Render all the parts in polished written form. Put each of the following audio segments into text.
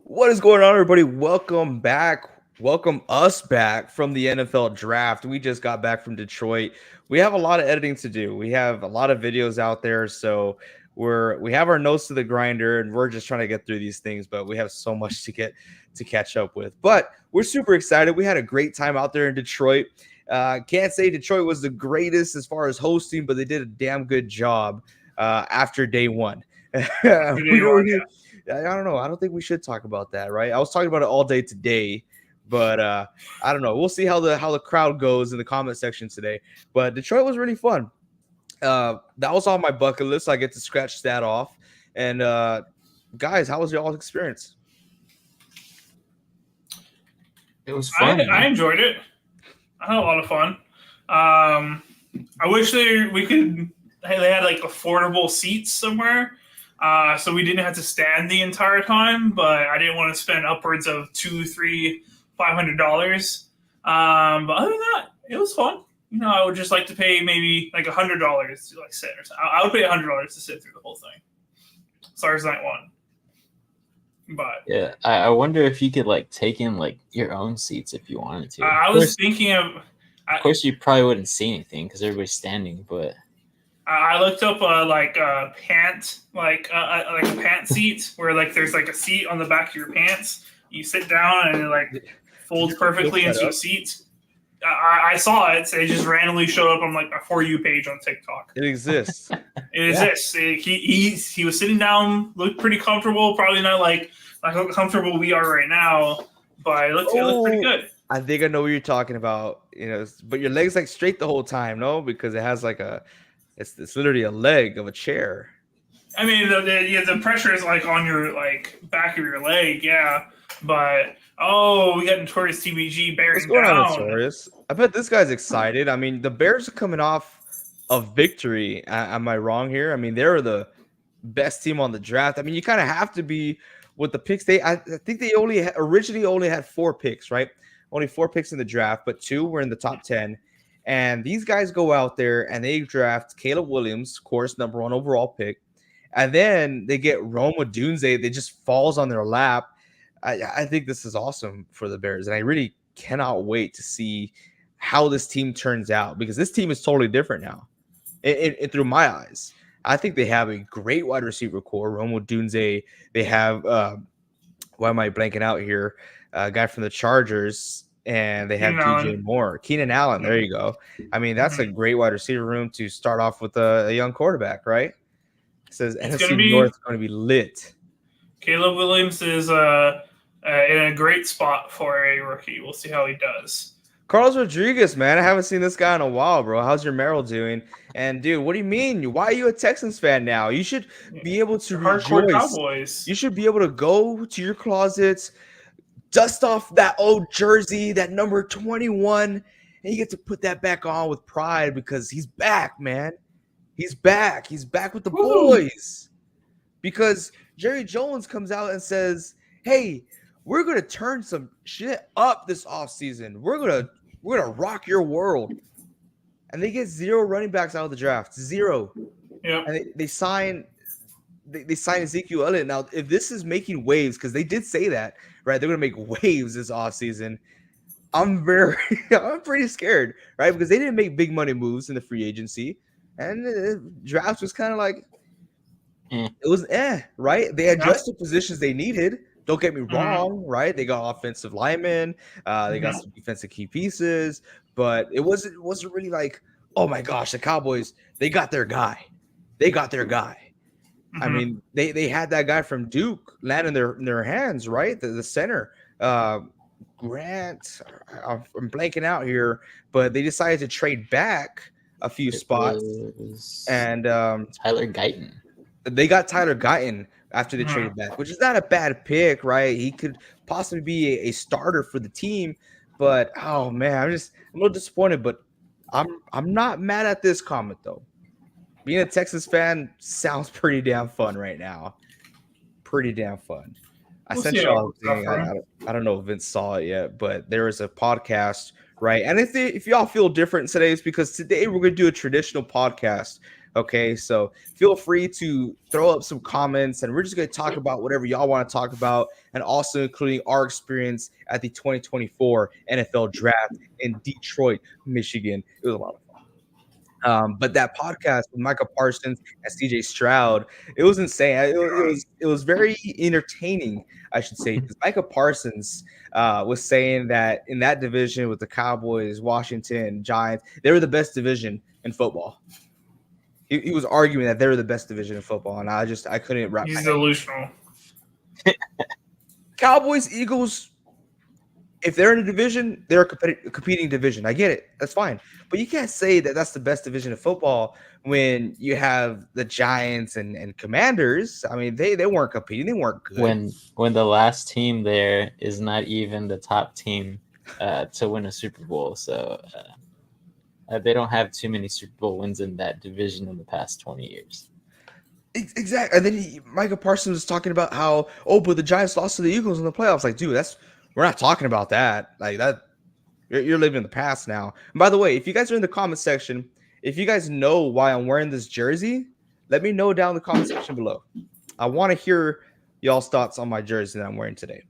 What is going on, everybody? Welcome back. Welcome us back from the NFL draft. We just got back from Detroit. We have a lot of editing to do. We have a lot of videos out there, so we have our nose to the grinder, and we're just trying to get through these things. But we have so much to catch up with. But we're super excited. We had a great time out there in Detroit. Can't say Detroit was the greatest as far as hosting, but they did a damn good job after day one. I don't know. I don't think we should talk about that, right? I was talking about it all day today, but I don't know. We'll see how the crowd goes in the comment section today. But Detroit was really fun. That was on my bucket list. I get to scratch that off. And guys, how was y'all's experience? It was fun. I enjoyed it. I had a lot of fun. I wish they had like affordable seats somewhere. So we didn't have to stand the entire time, but I didn't want to spend upwards of $200, $300, $500. But other than that, it was fun. You know, I would just like to pay maybe like $100 to like sit or something. I would pay $100 to sit through the whole thing. Stars night one. But yeah, I wonder if you could like take in like your own seats if you wanted to. I was thinking of. Of course, you probably wouldn't see anything because everybody's standing, but. I looked up a pant seat where like there's like a seat on the back of your pants. You sit down and it like folds perfectly into a seat. I saw it. So it just randomly showed up on like a For You page on TikTok. It exists. It exists. He was sitting down, looked pretty comfortable. Probably not like how comfortable we are right now, but it looked pretty good. I think I know what you're talking about. You know, but your leg's like straight the whole time, no? Because it has like it's literally a leg of a chair. I mean, the pressure is like on your like back of your leg, yeah. But we got Notorious TBG bearing What's going down. on, Notorious? I bet this guy's excited. I mean, the Bears are coming off a victory. Am I wrong here? I mean, they're the best team on the draft. I mean, you kind of have to be with the picks. I think they originally only had 4 picks, right? Only 4 picks in the draft, but 2 were in the top 10. And these guys go out there and they draft Caleb Williams, of course, number 1 overall pick. And then they get Rome Odunze. They just falls on their lap. I think this is awesome for the Bears. And I really cannot wait to see how this team turns out because this team is totally different now. Through my eyes, I think they have a great wide receiver core. Rome Odunze. They have, why am I blanking out here? A guy from the Chargers. And they have DJ Moore. Keenan Allen, there you go. I mean, that's a great wide receiver room to start off with a young quarterback, right? It says NFC North is going to be lit. Caleb Williams is in a great spot for a rookie. We'll see how he does. Carlos Rodriguez, man. I haven't seen this guy in a while, bro. How's your Merrill doing? And, dude, what do you mean? Why are you a Texans fan now? You should be able to hardcore rejoice. Cowboys. You should be able to go to your closets, dust off that old jersey, that number 21, and you get to put that back on with pride because he's back, man. He's back. He's back with the boys. Because Jerry Jones comes out and says, hey, we're going to turn some shit up this offseason. We're gonna rock your world. And they get 0 running backs out of the draft. 0. Yeah. And they sign Ezekiel Elliott. Now, if this is making waves, because they did say that, right? They're going to make waves this offseason. I'm pretty scared, right? Because they didn't make big money moves in the free agency. And the draft was kind of like, it was right? They addressed the positions they needed. Don't get me wrong, right? They got offensive linemen. They got some defensive key pieces. But it wasn't really like, oh, my gosh, the Cowboys, they got their guy. I mean, they had that guy from Duke land in their hands, right? The center, Grant. I'm blanking out here, but they decided to trade back a few It spots, was and Tyler Guyton. they got Tyler Guyton after they traded back, which is not a bad pick, right? He could possibly be a starter for the team, but oh man, I'm a little disappointed. But I'm not mad at this comment though. Being a Texas fan sounds pretty damn fun right now. Pretty damn fun. I We'll see sent how it y'all a works out thing. for him. I don't know if Vince saw it yet, but there is a podcast, right? And if y'all feel different today, it's because today we're gonna do a traditional podcast. Okay, so feel free to throw up some comments, and we're just gonna talk about whatever y'all want to talk about, and also including our experience at the 2024 NFL Draft in Detroit, Michigan. It was a lot of fun. But that podcast with Michael Parsons and CJ Stroud, it was insane. It was very entertaining, I should say, because Michael Parsons was saying that in that division with the Cowboys, Washington, Giants, they were the best division in football. He was arguing that they were the best division in football, and I couldn't wrap my He's head. delusional. Cowboys, Eagles, if they're in a division, they're a competing division. I get it. That's fine. But you can't say that that's the best division of football when you have the Giants and Commanders. I mean, they weren't competing. They weren't good. When the last team there is not even the top team to win a Super Bowl. So they don't have too many Super Bowl wins in that division in the past 20 years. Exactly. And then Michael Parsons was talking about how, but the Giants lost to the Eagles in the playoffs. Like, dude, we're not talking about that. Like that, you're living in the past now. And by the way, if you guys are in the comment section, if you guys know why I'm wearing this jersey, let me know down in the comment section below. I want to hear y'all's thoughts on my jersey that I'm wearing today.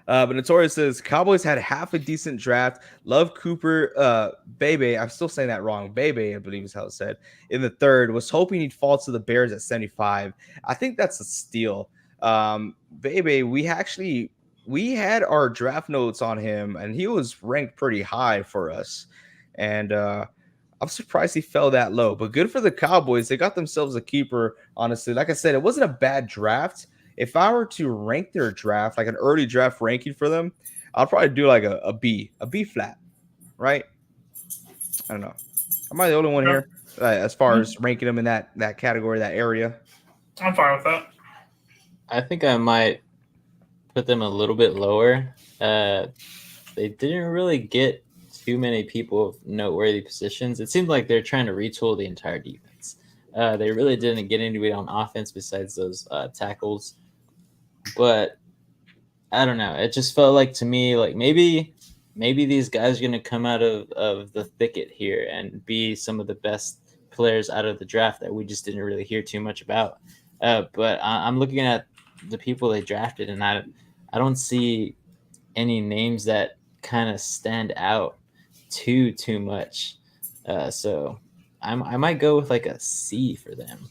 But Notorious says Cowboys had half a decent draft. Love Cooper, Bebe. I'm still saying that wrong. Bebe, I believe is how it said. In the third, was hoping he'd fall to the Bears at 75. I think that's a steal. Bebe, we had our draft notes on him, and he was ranked pretty high for us. And I'm surprised he fell that low. But good for the Cowboys. They got themselves a keeper, honestly. Like I said, it wasn't a bad draft. If I were to rank their draft, like an early draft ranking for them, I'll probably do like a B flat, right? I don't know. Am I the only one here as far as ranking them in that category, that area? I'm fine with that. I think I might put them a little bit lower. They didn't really get too many people of noteworthy positions. It seemed like they're trying to retool the entire defense. They really didn't get into it on offense besides those tackles. But I don't know. It just felt like to me, like maybe these guys are going to come out of the thicket here and be some of the best players out of the draft that we just didn't really hear too much about. But I'm looking at the people they drafted, and I don't see any names that kind of stand out too much. So I might go with like a C for them.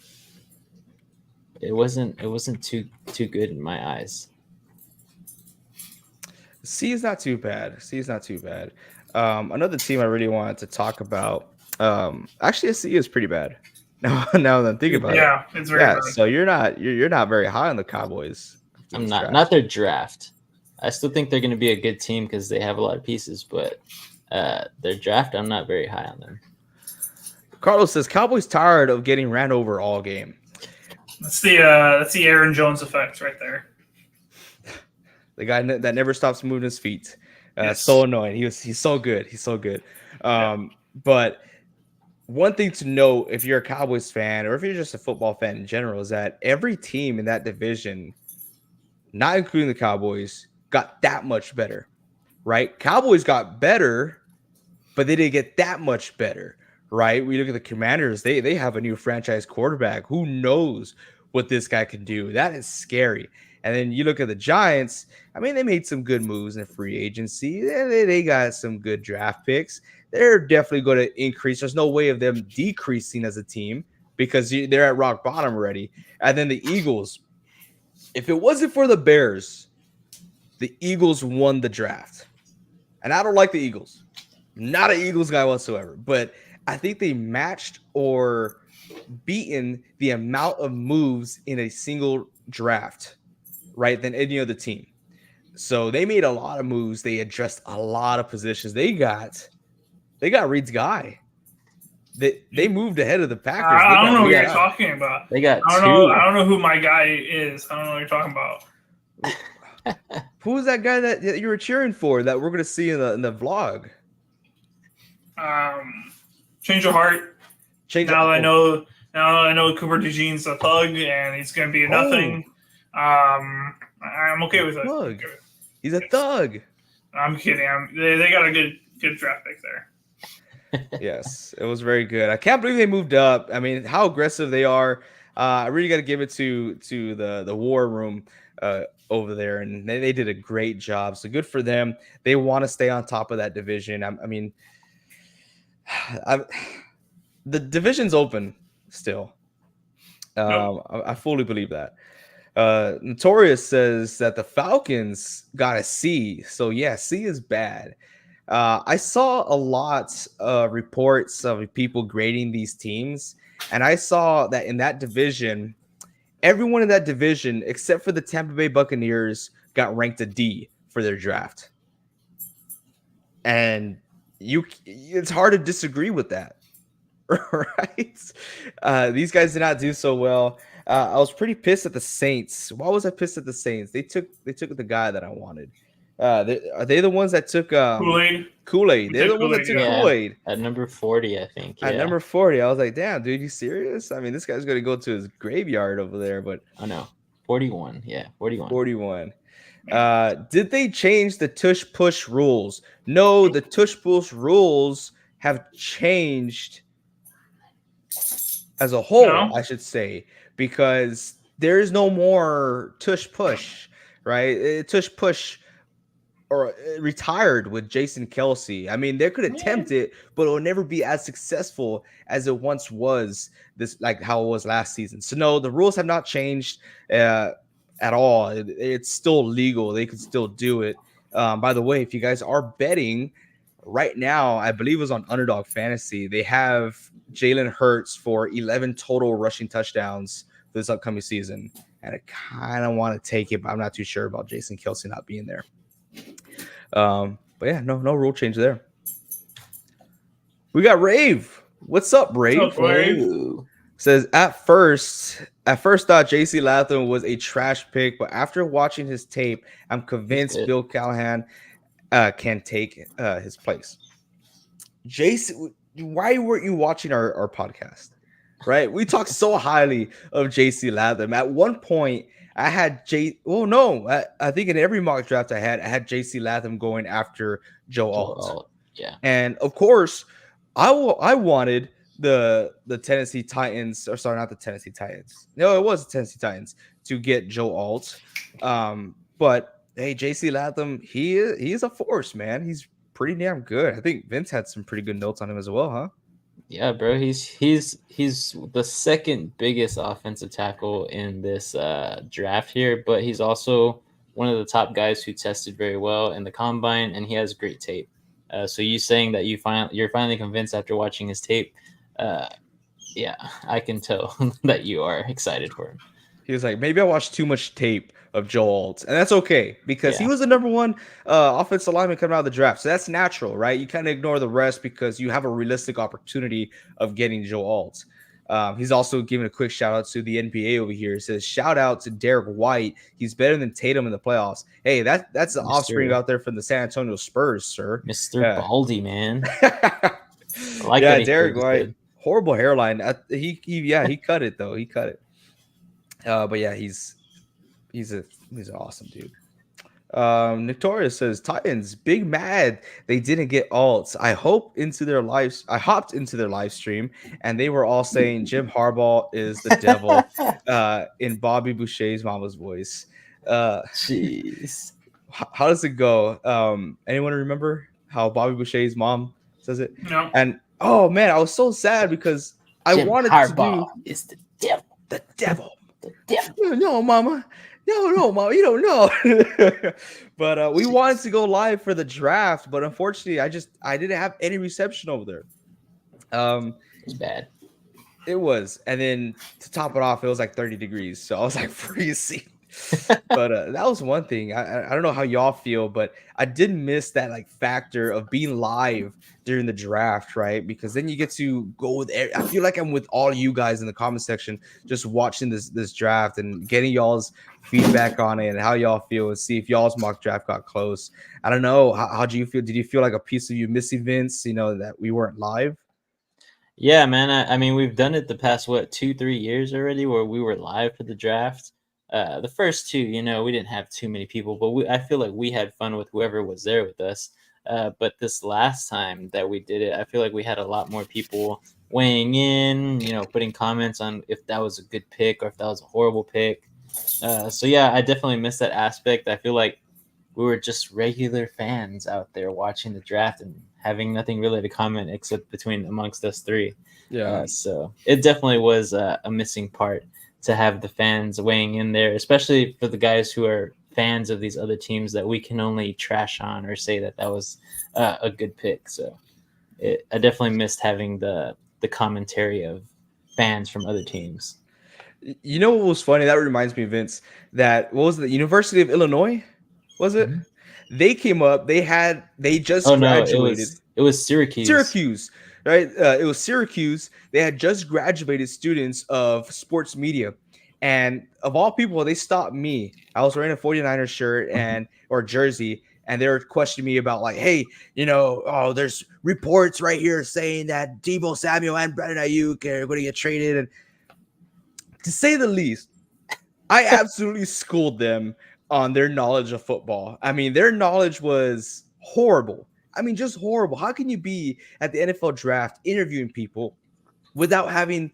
It wasn't too good in my eyes. C is not too bad. Another team I really wanted to talk about. Actually, a C is pretty bad. Now that I'm thinking about it. Yeah, it's very bad. So you're not very high on the Cowboys. I'm not their draft. I still think they're going to be a good team because they have a lot of pieces, but their draft, I'm not very high on them. Carlos says Cowboys tired of getting ran over all game. That's the Aaron Jones effect right there. The guy that never stops moving his feet. Yes. So annoying. He's so good. But one thing to note if you're a Cowboys fan or if you're just a football fan in general is that every team in that division, not including the Cowboys, got that much better, right? Cowboys got better, but they didn't get that much better, right? We look at the Commanders, they have a new franchise quarterback. Who knows what this guy can do? That is scary. And then you look at the Giants, I mean, they made some good moves in free agency. They got some good draft picks. They're definitely going to increase. There's no way of them decreasing as a team because they're at rock bottom already. And then the Eagles, if it wasn't for the Bears, the Eagles won the draft. And I don't like the Eagles. Not an Eagles guy whatsoever. But I think they matched or beaten the amount of moves in a single draft, right, than any other team. So they made a lot of moves. They addressed a lot of positions. They got Reed's guy. they moved ahead of the Packers. I don't know what yeah. you're talking about. They got I two. don't know who my guy is. I don't know what you're talking about. Who was that guy that you were cheering for that we're gonna see in the vlog? Change your heart. Change Now that I know Cooper DeJean's a thug and he's gonna be a nothing. I'm okay with it. Thug. He's a thug. I'm kidding. They got a good draft pick there. Yes, it was very good. I can't believe they moved up. I mean, how aggressive they are. I really got to give it to the war room over there, and they did a great job. So good for them. They want to stay on top of that division. The division's open still. I fully believe that. Notorious says that the Falcons got a C. So yeah, C is bad. I saw a lot of reports of people grading these teams, and I saw that in that division, everyone in that division except for the Tampa Bay Buccaneers got ranked a D for their draft. And it's hard to disagree with that. Right? These guys did not do so well. I was pretty pissed at the Saints. Why was I pissed at the Saints? They took the guy that I wanted. Are they the ones that took Kool-Aid? Kool-Aid. They're the ones that took Kool-Aid. At number 40, I think. At number 40, I was like, damn, dude, you serious? I mean, this guy's going to go to his graveyard over there, but... I know. 41. Yeah, 41. 41. Did they change the tush-push rules? No, the tush-push rules have changed as a whole, I should say, because there is no more tush-push, right? Tush-push or retired with Jason Kelsey. I mean, they could attempt it, but it will never be as successful as it once was. This like how it was last season. So no, the rules have not changed at all. It's still legal. They can still do it. By the way, if you guys are betting right now, I believe it was on Underdog Fantasy. They have Jalen Hurts for 11 total rushing touchdowns for this upcoming season, and I kind of want to take it, but I'm not too sure about Jason Kelsey not being there. But yeah, no rule change there. We got Rave. What's up, Rave? What's up, Rave? Says at first thought JC Latham was a trash pick, but after watching his tape, I'm convinced Bill Callahan can take his place. JC, why weren't you watching our podcast? Right? We talked so highly of JC Latham. At one point, I had I think in every mock draft I had JC Latham going after Joe Alt. Yeah. And of course, I wanted the Tennessee Titans, or sorry, not the Tennessee Titans. No, it was the Tennessee Titans to get Joe Alt. But hey, JC Latham, he is a force, man. He's pretty damn good. I think Vince had some pretty good notes on him as well, huh? Yeah, bro. He's the second biggest offensive tackle in this draft here, but he's also one of the top guys who tested very well in the combine, and he has great tape. So you saying that you're finally convinced after watching his tape? Yeah, I can tell that you are excited for him. He was like, maybe I watched too much tape of Joe Alt, and that's okay because he was the number one offensive lineman coming out of the draft. So that's natural, right? You kind of ignore the rest because you have a realistic opportunity of getting Joe Alt. He's also giving a quick shout out to the NBA over here. He says, shout out to Derek White. He's better than Tatum in the playoffs. Hey, that's the offspring out there from the San Antonio Spurs, sir. Mr. Baldy, man. Derek White. Horrible hairline. He cut it though. He cut it. But yeah, he's an awesome dude. Notorious says Titans big mad they didn't get alts. I hopped into their live stream and they were all saying Jim Harbaugh is the devil in Bobby Boucher's mama's voice. Jeez. How does it go? Anyone remember how Bobby Boucher's mom says it? No. And oh man, I was so sad because I wanted Harbaugh to do is the devil. The devil. The devil. No, mama. No, mama, you don't know. But we wanted to go live for the draft, but unfortunately, I didn't have any reception over there. It was bad. It was, and then to top it off, it was like 30 degrees, so I was like freezing. But that was one thing. I don't know how y'all feel, but I did miss that like factor of being live during the draft, right? Because then you get to go with. I feel like I'm with all you guys in the comment section, just watching this draft and getting y'all's feedback on it and how y'all feel and see if y'all's mock draft got close. I don't know. How do you feel? Did you feel like a piece of you missing Vince? You know that we weren't live. Yeah, man. I mean, we've done it the past 2-3 years already, where we were live for the draft. The first two, we didn't have too many people, but I feel like we had fun with whoever was there with us. But this last time that we did it, I feel like we had a lot more people weighing in, putting comments on if that was a good pick or if that was a horrible pick. So yeah, I definitely missed that aspect. I feel like we were just regular fans out there watching the draft and having nothing really to comment except between amongst us three. Yeah. So it definitely was a missing part to have the fans weighing in there, especially for the guys who are fans of these other teams that we can only trash on or say that was a good pick. So I definitely missed having the commentary of fans from other teams. You know what was funny? That reminds me, Vince, that what was it, the University of Illinois? Was it? Mm-hmm. They came up. They just No, graduated. it was Syracuse. Syracuse, right? It was Syracuse. They had just graduated students of sports media. And of all people, they stopped me. I was wearing a 49ers shirt or jersey, and they were questioning me about like, hey, there's reports right here saying that Deebo Samuel and Brandon Ayuk are going to get traded. And to say the least, I absolutely schooled them on their knowledge of football. I mean, their knowledge was horrible. I mean, just horrible. How can you be at the NFL draft interviewing people without having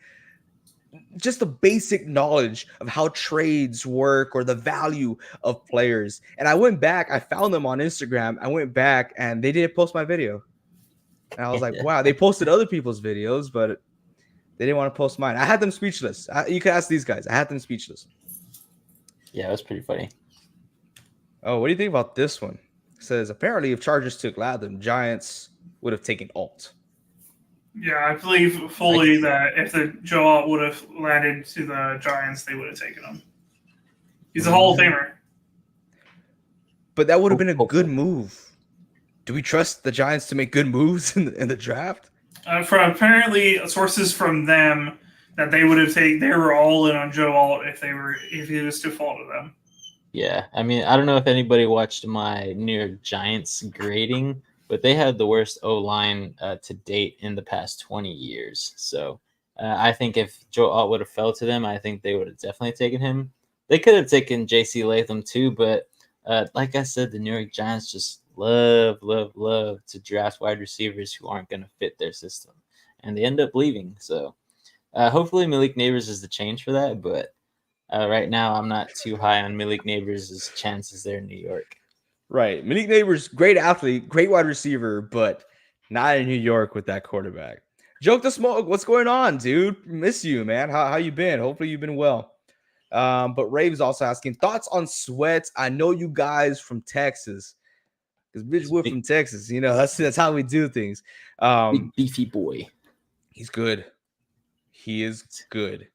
just the basic knowledge of how trades work or the value of players? And I went back, I found them on Instagram. I went back and they didn't post my video. And I was like, wow, they posted other people's videos, but they didn't want to post mine. I had them speechless. You can ask these guys. I had them speechless. Yeah, it was pretty funny. Oh, what do you think about this one? It says, apparently if Chargers took Latham, Giants would have taken Alt. Yeah, I believe fully that if the Joe Alt would have landed to the Giants, they would have taken him. He's a Hall of Famer. But that would have been a good move. Do we trust the Giants to make good moves in the draft? From apparently sources from them that they would have taken, they were all in on Joe Alt if he was to fall to them. Yeah, I mean, I don't know if anybody watched my New York Giants grading, but they had the worst O-line to date in the past 20 years. So I think if Joe Alt would have fell to them, I think they would have definitely taken him. They could have taken J.C. Latham too, but like I said, the New York Giants just love to draft wide receivers who aren't going to fit their system. And they end up leaving. So hopefully Malik Neighbors is the change for that, but right now, I'm not too high on Malik Neighbors' chances there in New York. Right. Malik Neighbors, great athlete, great wide receiver, but not in New York with that quarterback. Joke the Smoke, what's going on, dude? Miss you, man. How you been? Hopefully you've been well. But Rave's also asking, thoughts on Sweats? I know you guys from Texas. Because bitch, we're from Texas. That's how we do things. Big beefy boy. He's good. He is good.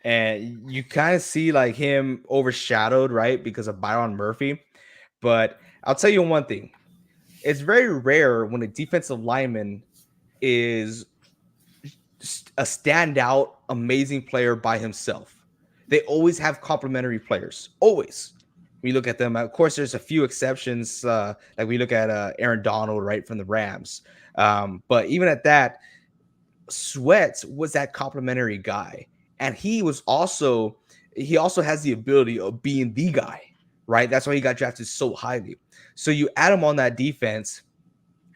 And you kind of see like him overshadowed, right? Because of Byron Murphy. But I'll tell you one thing. It's very rare when a defensive lineman is a standout, amazing player by himself. They always have complementary players. Always. We look at them. Of course, there's a few exceptions. Like we look at Aaron Donald, right, from the Rams. But even at that, Sweats was that complementary guy. And he also has the ability of being the guy, right? That's why he got drafted so highly. So you add him on that defense,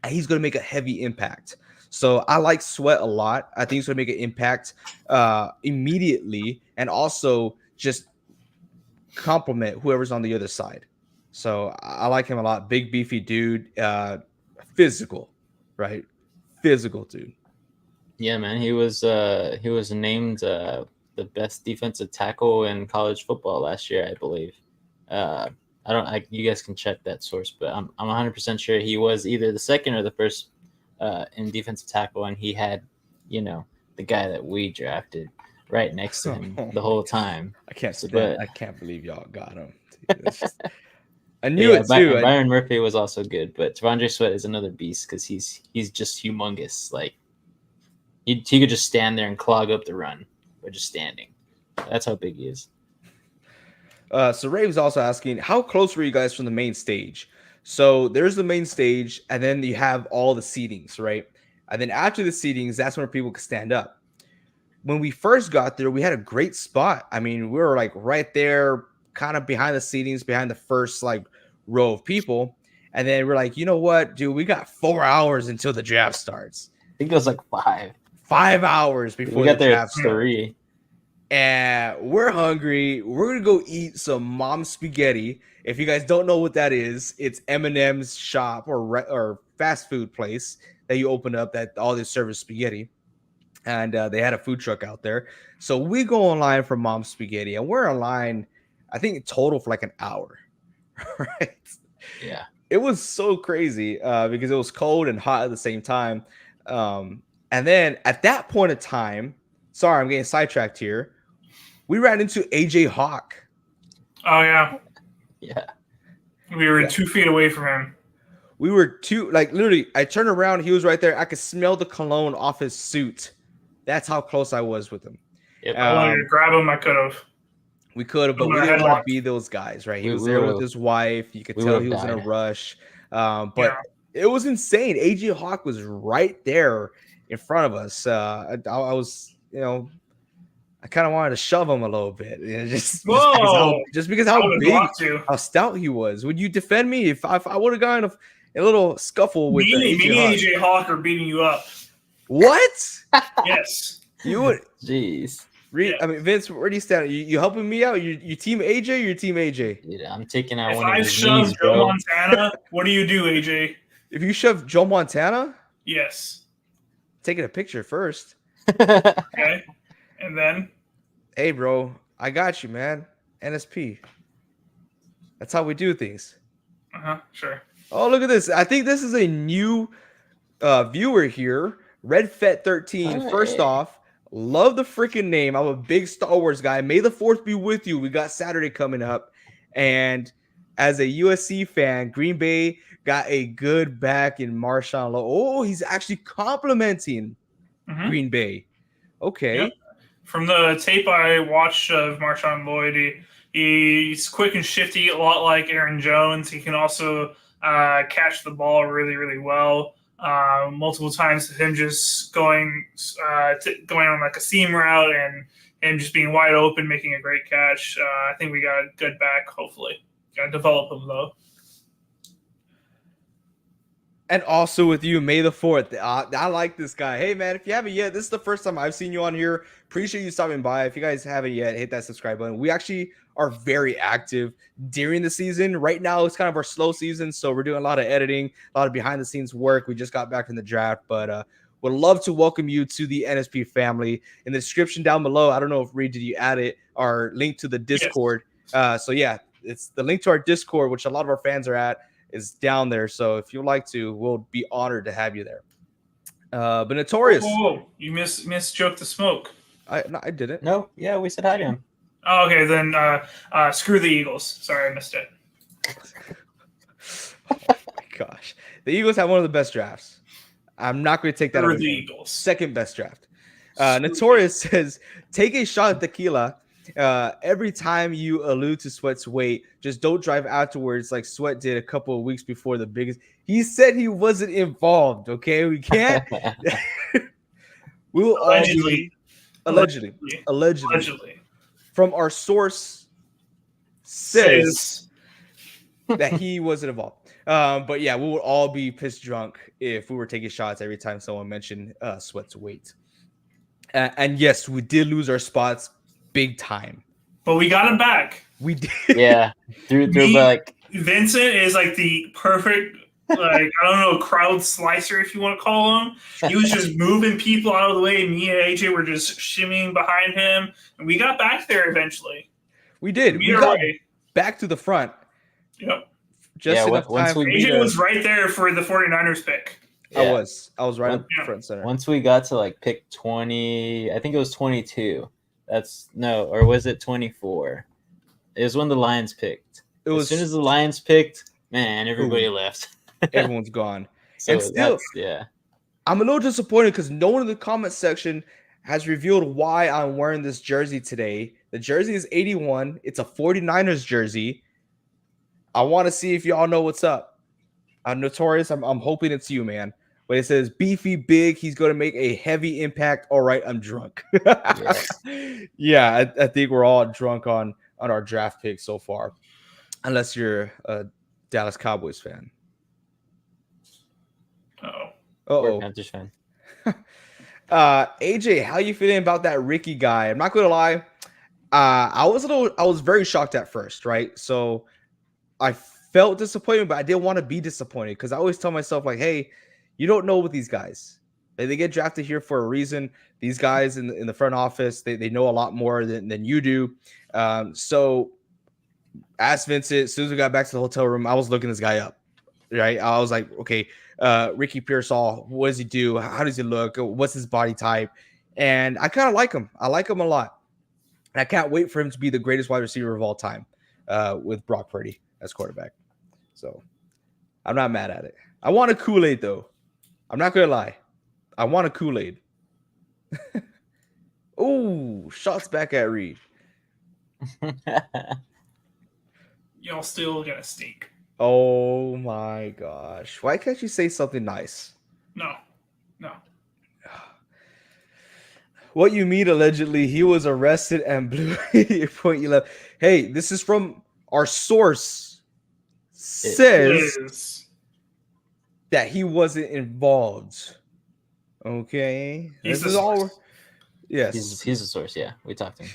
and he's going to make a heavy impact. So I like Sweat a lot. I think he's going to make an impact immediately, and also just complement whoever's on the other side. So I like him a lot. Big beefy dude, physical, right? Physical dude. Yeah, man. He was named the best defensive tackle in college football last year, I believe. You guys can check that source, but I'm 100% sure he was either the second or the first in defensive tackle, and he had, the guy that we drafted right next to him the whole time. I can't So, stand. but- I can't believe y'all got him. It's just- I But knew yeah, it too. Byron Murphy was also good, but Devondre Sweat is another beast because he's just humongous. Like he could just stand there and clog up the run by just standing. That's how big he is. So Ray was also asking, how close were you guys from the main stage? So there's the main stage, and then you have all the seatings, right? And then after the seatings, that's where people can stand up. When we first got there, we had a great spot. I mean, we were like right there, kind of behind the seatings, behind the first like row of people. And then we're like, you know what, dude, we got 4 hours until the draft starts. I think it was like 5. 5 hours before We got the there draft at starts. 3. And we're hungry. We're gonna go eat some mom spaghetti. If you guys don't know what that is, it's Eminem's shop or fast food place that you open up that all they serve is spaghetti. And they had a food truck out there. So we go online for mom spaghetti, and we're online, I think total for like an hour. Right? Yeah. It was so crazy because it was cold and hot at the same time. And then at that point of time, sorry, I'm getting sidetracked here. We ran into AJ Hawk. Oh yeah, Yeah. we were 2 feet away from him. We were literally, I turned around, he was right there. I could smell the cologne off his suit. That's how close I was with him. Yep. I wanted to grab him. I could have. We could have, but we didn't want to be those guys, right? He was there with his wife. You could tell he was in a rush. But it was insane. AJ Hawk was right there in front of us. I was, I kind of wanted to shove him a little bit, just because how big, how stout he was. Would you defend me if I would have gotten a little scuffle with AJ Hawk are beating you up? What? Yes, you would. Jeez. I mean, Vince, where do you stand? You helping me out? You team AJ or you team AJ? Dude, I'm taking out if one of his shove knees, Joe bro. Montana, what do you do, AJ? If you shove Joe Montana, yes, taking a picture first. Okay, and then, hey, bro, I got you, man. NSP. That's how we do things. Sure. Oh, look at this. I think this is a new viewer here. RedFet13. First off, love the freaking name. I'm a big Star Wars guy. May the 4th be with you. We got Saturday coming up. And as a USC fan, Green Bay got a good back in Marshawn Lowe. Oh, he's actually complimenting Green Bay. Okay. Yep. From the tape I watched of Marshawn Lloyd, he's quick and shifty, a lot like Aaron Jones. He can also catch the ball really, really well. Multiple times with him just going on like a seam route and just being wide open, making a great catch. I think we got a good back, hopefully. Got to develop him, though. And also with you, May the 4th. I like this guy. Hey, man, if you haven't yet, this is the first time I've seen you on here. Appreciate you stopping by. If you guys haven't yet, hit that subscribe button. We actually are very active during the season. Right now, it's kind of our slow season, so we're doing a lot of editing, a lot of behind-the-scenes work. We just got back from the draft, but would love to welcome you to the NSP family. In the description down below, I don't know if Reed, did you add it, our link to the Discord. Yes. So, yeah, it's the link to our Discord, which a lot of our fans are at, is down there. So if you'd like to, we'll be honored to have you there. But Notorious. Whoa. You misjoked the smoke. No, I didn't. No, yeah, we said hi to him. Oh, okay, then screw the Eagles. Sorry, I missed it. Oh my gosh. The Eagles have one of the best drafts. I'm not going to take that away. The Eagles. Second best draft. Notorious says, take a shot at tequila. Every time you allude to Sweat's weight, just don't drive afterwards like Sweat did a couple of weeks before the biggest. He said he wasn't involved. Okay, we can't. We will allegedly. From our source says that he wasn't involved. But yeah, we would all be pissed drunk if we were taking shots every time someone mentioned Sweat's weight. And yes, we did lose our spots big time. But we got him back. We did. Yeah. Through like Vincent is like the perfect, like, I don't know, crowd slicer, if you want to call him. He was just moving people out of the way. Me and AJ were just shimmying behind him. And we got back there eventually. We did. We got back to the front. Yep. Just enough time. AJ was right there for the 49ers pick. Yeah. I was right up front center. Once we got to like pick 20, I think it was 22. or was it 24? It was when the Lions picked. As soon as the Lions picked, man, everybody left. Everyone's gone. So and still, yeah. I'm a little disappointed because no one in the comment section has revealed why I'm wearing this jersey today. The jersey is 81. It's a 49ers jersey. I want to see if y'all know what's up. I'm Notorious. I'm hoping it's you, man. But it says beefy big. He's going to make a heavy impact. All right, I'm drunk. Yes. Yeah, I think we're all drunk on our draft pick so far, unless you're a Dallas Cowboys fan. Or Panthers fan. AJ, how you feeling about that Ricky guy? I'm not gonna lie. I was very shocked at first, right? So I felt disappointed, but I didn't want to be disappointed because I always tell myself, like, hey, you don't know what these guys. They get drafted here for a reason. These guys in the front office, they know a lot more than you do. So ask Vincent, as soon as we got back to the hotel room, I was looking this guy up. Right. I was like, okay, Ricky Pearsall, what does he do? How does he look? What's his body type? And I kind of like him. I like him a lot. And I can't wait for him to be the greatest wide receiver of all time with Brock Purdy as quarterback. So I'm not mad at it. I want a Kool-Aid, though. I'm not going to lie. I want a Kool-Aid. Oh, shots back at Reed. Y'all still got a stink. Oh, my gosh. Why can't you say something nice? No. What you mean, allegedly, he was arrested and blew your point you left. Hey, this is from our source. Says that he wasn't involved. Okay. He's this is all. Yes. He's a source. Yeah. We talked to him.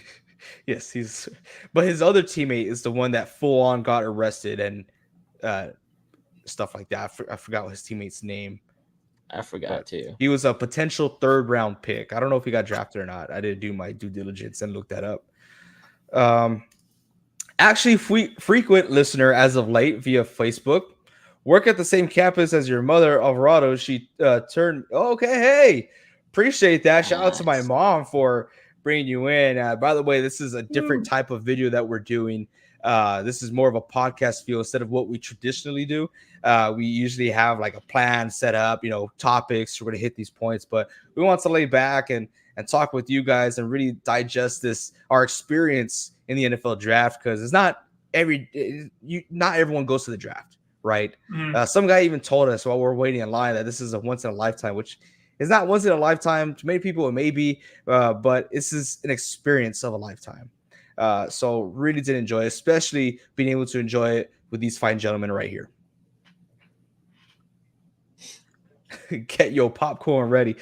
Yes, but his other teammate is the one that full on got arrested and stuff like that. I forgot what his teammate's name. I forgot too. He was a potential 3rd round pick. I don't know if he got drafted or not. I didn't do my due diligence and look that up. Actually, frequent listener as of late via Facebook. Work at the same campus as your mother, Alvarado. She turned. Okay, hey, appreciate that. Shout out to my mom for bringing you in. By the way, this is a different type of video that we're doing. This is more of a podcast feel instead of what we traditionally do. We usually have like a plan set up, topics. We're going to hit these points, but we want to lay back and talk with you guys and really digest our experience in the NFL draft, because it's not everyone goes to the draft, right? Some guy even told us while we're waiting in line that this is a once in a lifetime, which is not once in a lifetime. To many people, it may be, but this is an experience of a lifetime. So really did enjoy it, especially being able to enjoy it with these fine gentlemen right here. Get your popcorn ready.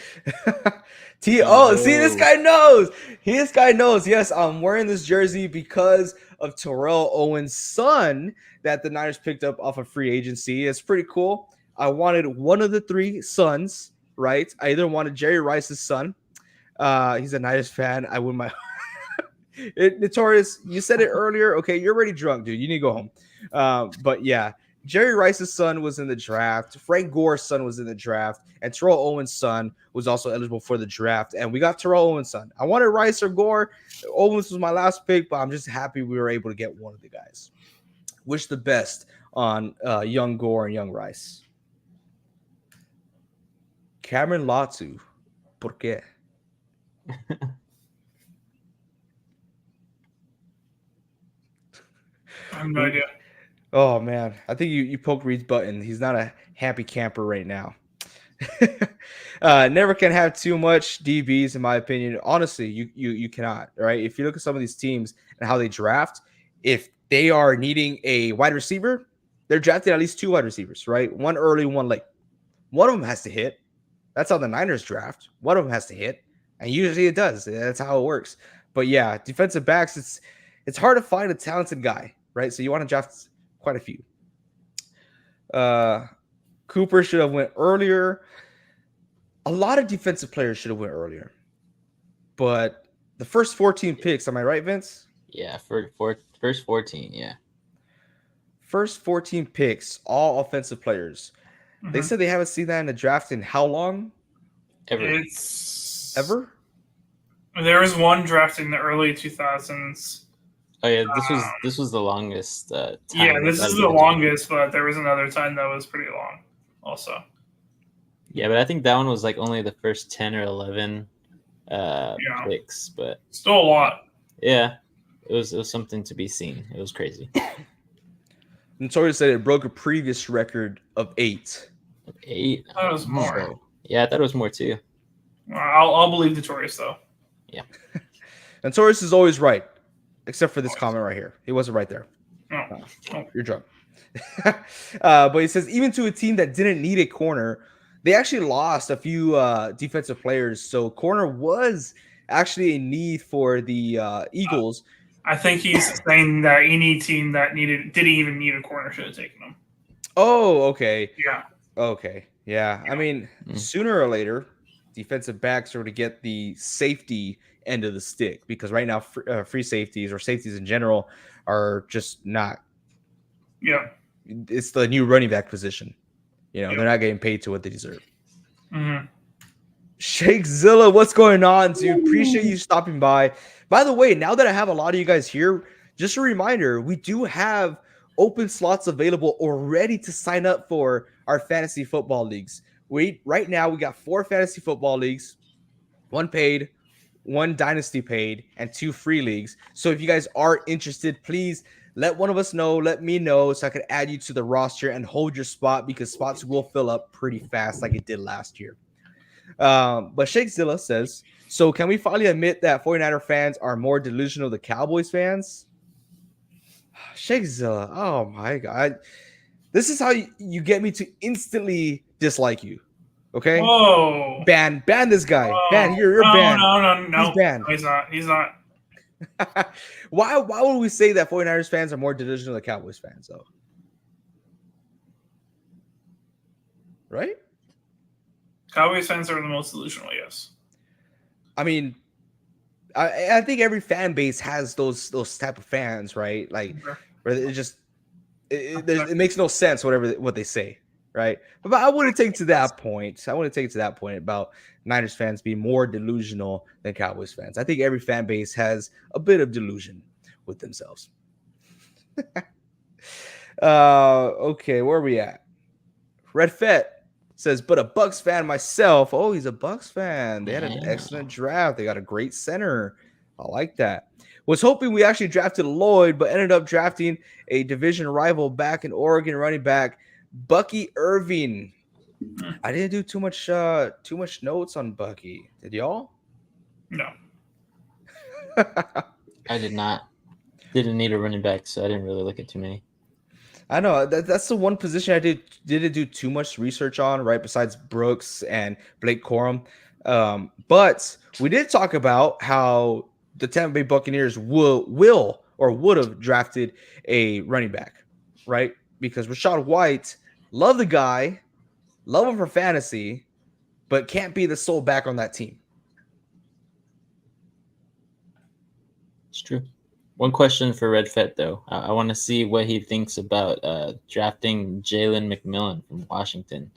See, this guy knows. This guy knows. Yes, I'm wearing this jersey because of Terrell Owens' son that the Niners picked up off of free agency. It's pretty cool. I wanted one of the 3 sons, right? I either wanted Jerry Rice's son. He's a Niners fan. I wouldn't mind. Notorious, you said it earlier. Okay, you're already drunk, dude. You need to go home. But yeah, Jerry Rice's son was in the draft. Frank Gore's son was in the draft. And Terrell Owens' son was also eligible for the draft. And we got Terrell Owens' son. I wanted Rice or Gore. Owens was my last pick, but I'm just happy we were able to get one of the guys. Wish the best on young Gore and young Rice. Cameron Latu. ¿Por qué? I have no idea. Oh, man. I think you poked Reed's button. He's not a happy camper right now. Never can have too much DBs, in my opinion. Honestly, you cannot, right? If you look at some of these teams and how they draft, if they are needing a wide receiver, they're drafting at least 2 wide receivers, right? One early, one late. One of them has to hit. That's how the Niners draft. One of them has to hit. And usually it does. That's how it works. But yeah, defensive backs, it's hard to find a talented guy, right? So you want to draft quite a few. Cooper should have went earlier. A lot of defensive players should have went earlier. But the first 14 picks, am I right, Vince? Yeah, first 14, yeah. First 14 picks, all offensive players. Mm-hmm. They said they haven't seen that in the draft in how long? Ever? Ever? There was one drafted in the early 2000s. Oh yeah, this was the longest time. Yeah, this is the longest, but there was another time that was pretty long, also. Yeah, but I think that one was like only the first 10 or 11 picks, but still a lot. Yeah, it was something to be seen. It was crazy. Notorious said it broke a previous record of 8. 8? That was more. So, yeah, I thought it was more too. I'll believe Notorious though. Yeah. Notorious is always right, except for this comment right here. He wasn't right there. Oh. You're drunk. But he says even to a team that didn't need a corner, they actually lost a few defensive players. So corner was actually a need for the Eagles. I think he's saying that any team that didn't even need a corner should have taken him. Oh, okay. Yeah. Okay. Yeah. I mean, sooner or later, defensive backs are to get the safety end of the stick because right now free safeties or safeties in general are just not. Yeah. It's the new running back position. They're not getting paid to what they deserve. Mm-hmm. Shake Zilla, what's going on, dude? Appreciate you stopping by. By the way, now that I have a lot of you guys here, just a reminder, we do have open slots available or ready to sign up for our fantasy football leagues. Right now we got 4 fantasy football leagues, 1 paid, 1 dynasty paid, and 2 free leagues. So if you guys are interested, please let one of us know, let me know so I can add you to the roster and hold your spot because spots will fill up pretty fast like it did last year. But Shake Zilla says, so can we finally admit that 49er fans are more delusional than Cowboys fans? Shake Zilla, oh my God. This is how you get me to instantly dislike you. Okay? Whoa. Ban this guy. Whoa. Ban, you're banned. No. He's banned. No, he's not. Why would we say that 49ers fans are more delusional than Cowboys fans, though? Right? Cowboys fans are the most delusional, yes. I mean, I think every fan base has those type of fans, right? Like, where it makes no sense what they say, right? But I wouldn't take to that point. About Niners fans being more delusional than Cowboys fans. I think every fan base has a bit of delusion with themselves. Okay, where are we at? Red Fett says, but a Bucks fan myself. Oh, he's a Bucks fan. They had an excellent draft. They got a great center. I like that. Was hoping we actually drafted Lloyd, but ended up drafting a division rival back in Oregon running back, Bucky Irving. I didn't do too much notes on Bucky. Did y'all? No. I did not. Didn't need a running back, so I didn't really look at too many. I know that's the one position I didn't do too much research on, right? Besides Brooks and Blake Corum. But we did talk about how the Tampa Bay Buccaneers would have drafted a running back, right? Because Rachaad White, love the guy, love him for fantasy, but can't be the sole back on that team. It's true. One question for Red Fett, though. I want to see what he thinks about drafting Jalen McMillan from Washington.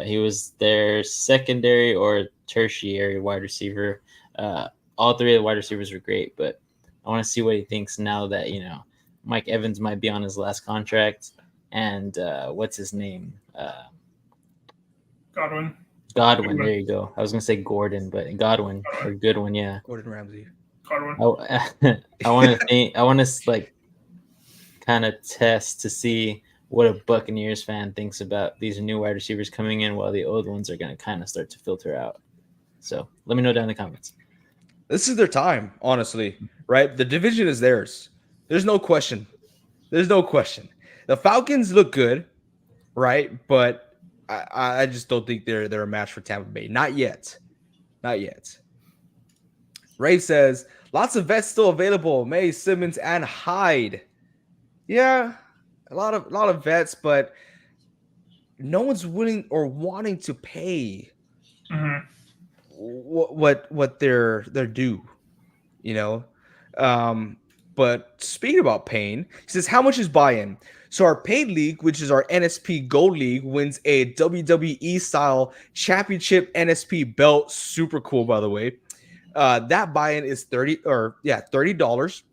He was their secondary or tertiary wide receiver. All 3 of the wide receivers were great, but I want to see what he thinks now that, Mike Evans might be on his last contract. And what's his name? Godwin. There you go. I was going to say Gordon, but Godwin or Goodwin, yeah. Gordon Ramsay. Godwin. I want to kind of test to see what a Buccaneers fan thinks about these new wide receivers coming in while the old ones are going to kind of start to filter out. So let me know down in the comments. This is their time, honestly, right? The division is theirs. There's no question. The Falcons look good, right? But I just don't think they're a match for Tampa Bay. Not yet. Ray says, lots of vets still available. May, Simmons, and Hyde. Yeah, a lot of vets, but no one's willing or wanting to pay what they're due, But speaking about paying, he says, how much is buy-in? So our paid league, which is our NSP Gold League, wins a WWE style championship NSP belt. Super cool, by the way. That buy-in is $30.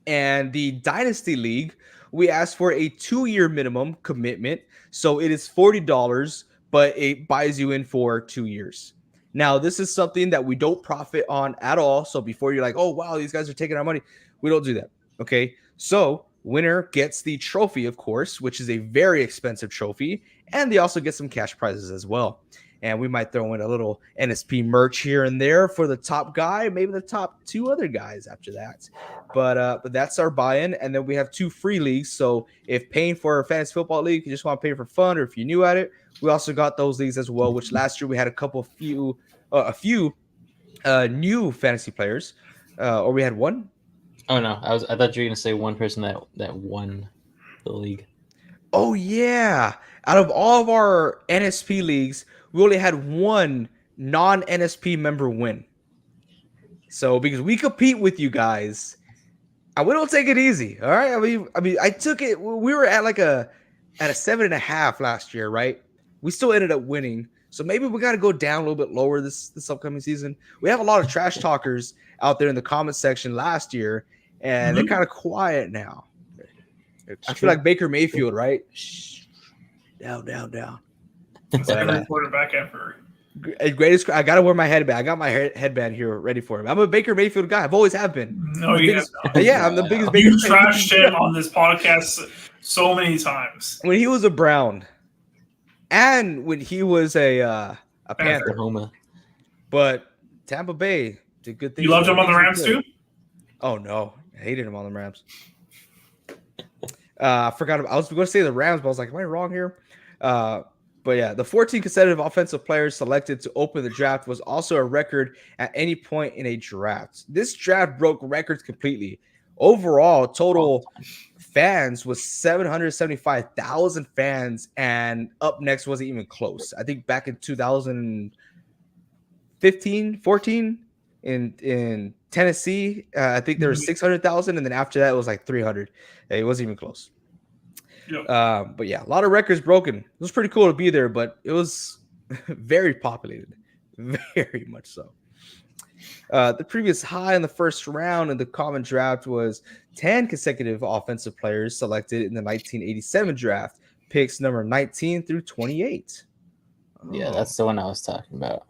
And the Dynasty League, we asked for a 2-year minimum commitment. So it is $40, but it buys you in for 2 years. Now, this is something that we don't profit on at all. So before you're like, oh, wow, these guys are taking our money, we don't do that. Okay. So winner gets the trophy, of course, which is a very expensive trophy. And they also get some cash prizes as well. And we might throw in a little NSP merch here and there for the top guy, maybe the top 2 other guys after that. But that's our buy-in. And then we have 2 free leagues. So if paying for a fantasy football league, you just want to pay for fun, or if you're new at it, we also got those leagues as well, which last year we had a few new fantasy players. Or we had one. Oh no, I thought you were gonna say one person that won the league. Oh yeah. Out of all of our NSP leagues, we only had one non-NSP member win. So because we compete with you guys, and we don't take it easy. All right. I mean, I took it. We were at a 7.5 last year, right? We still ended up winning. So maybe we got to go down a little bit lower this upcoming season. We have a lot of trash talkers out there in the comment section last year, and they're kind of quiet now. I feel like Baker Mayfield, right? Shh. Down. Every quarterback ever. Greatest. I gotta wear my headband. I got my headband here ready for him. I'm a Baker Mayfield guy. I've always have been. No, you have not. Yeah, I'm the biggest Baker. You trashed him on this podcast so many times. When he was a Brown, and when he was a Panther. Oklahoma. But Tampa Bay did good things. You loved him on the Rams too? Oh no, I hated him on the Rams. I forgot. I was going to say the Rams, but I was like, am I wrong here? But yeah, the 14 consecutive offensive players selected to open the draft was also a record at any point in a draft. This draft broke records completely. Overall, total fans was 775,000 fans, and up next wasn't even close. I think back in 2015, 14 in Tennessee, I think there was 600,000, and then after that it was like 300. It wasn't even close. Yep. But yeah, a lot of records broken. It was pretty cool to be there, but it was very populated, very much so. The previous high in the first round in the common draft was 10 consecutive offensive players selected in the 1987 draft, picks number 19 through 28. Yeah, that's the one I was talking about.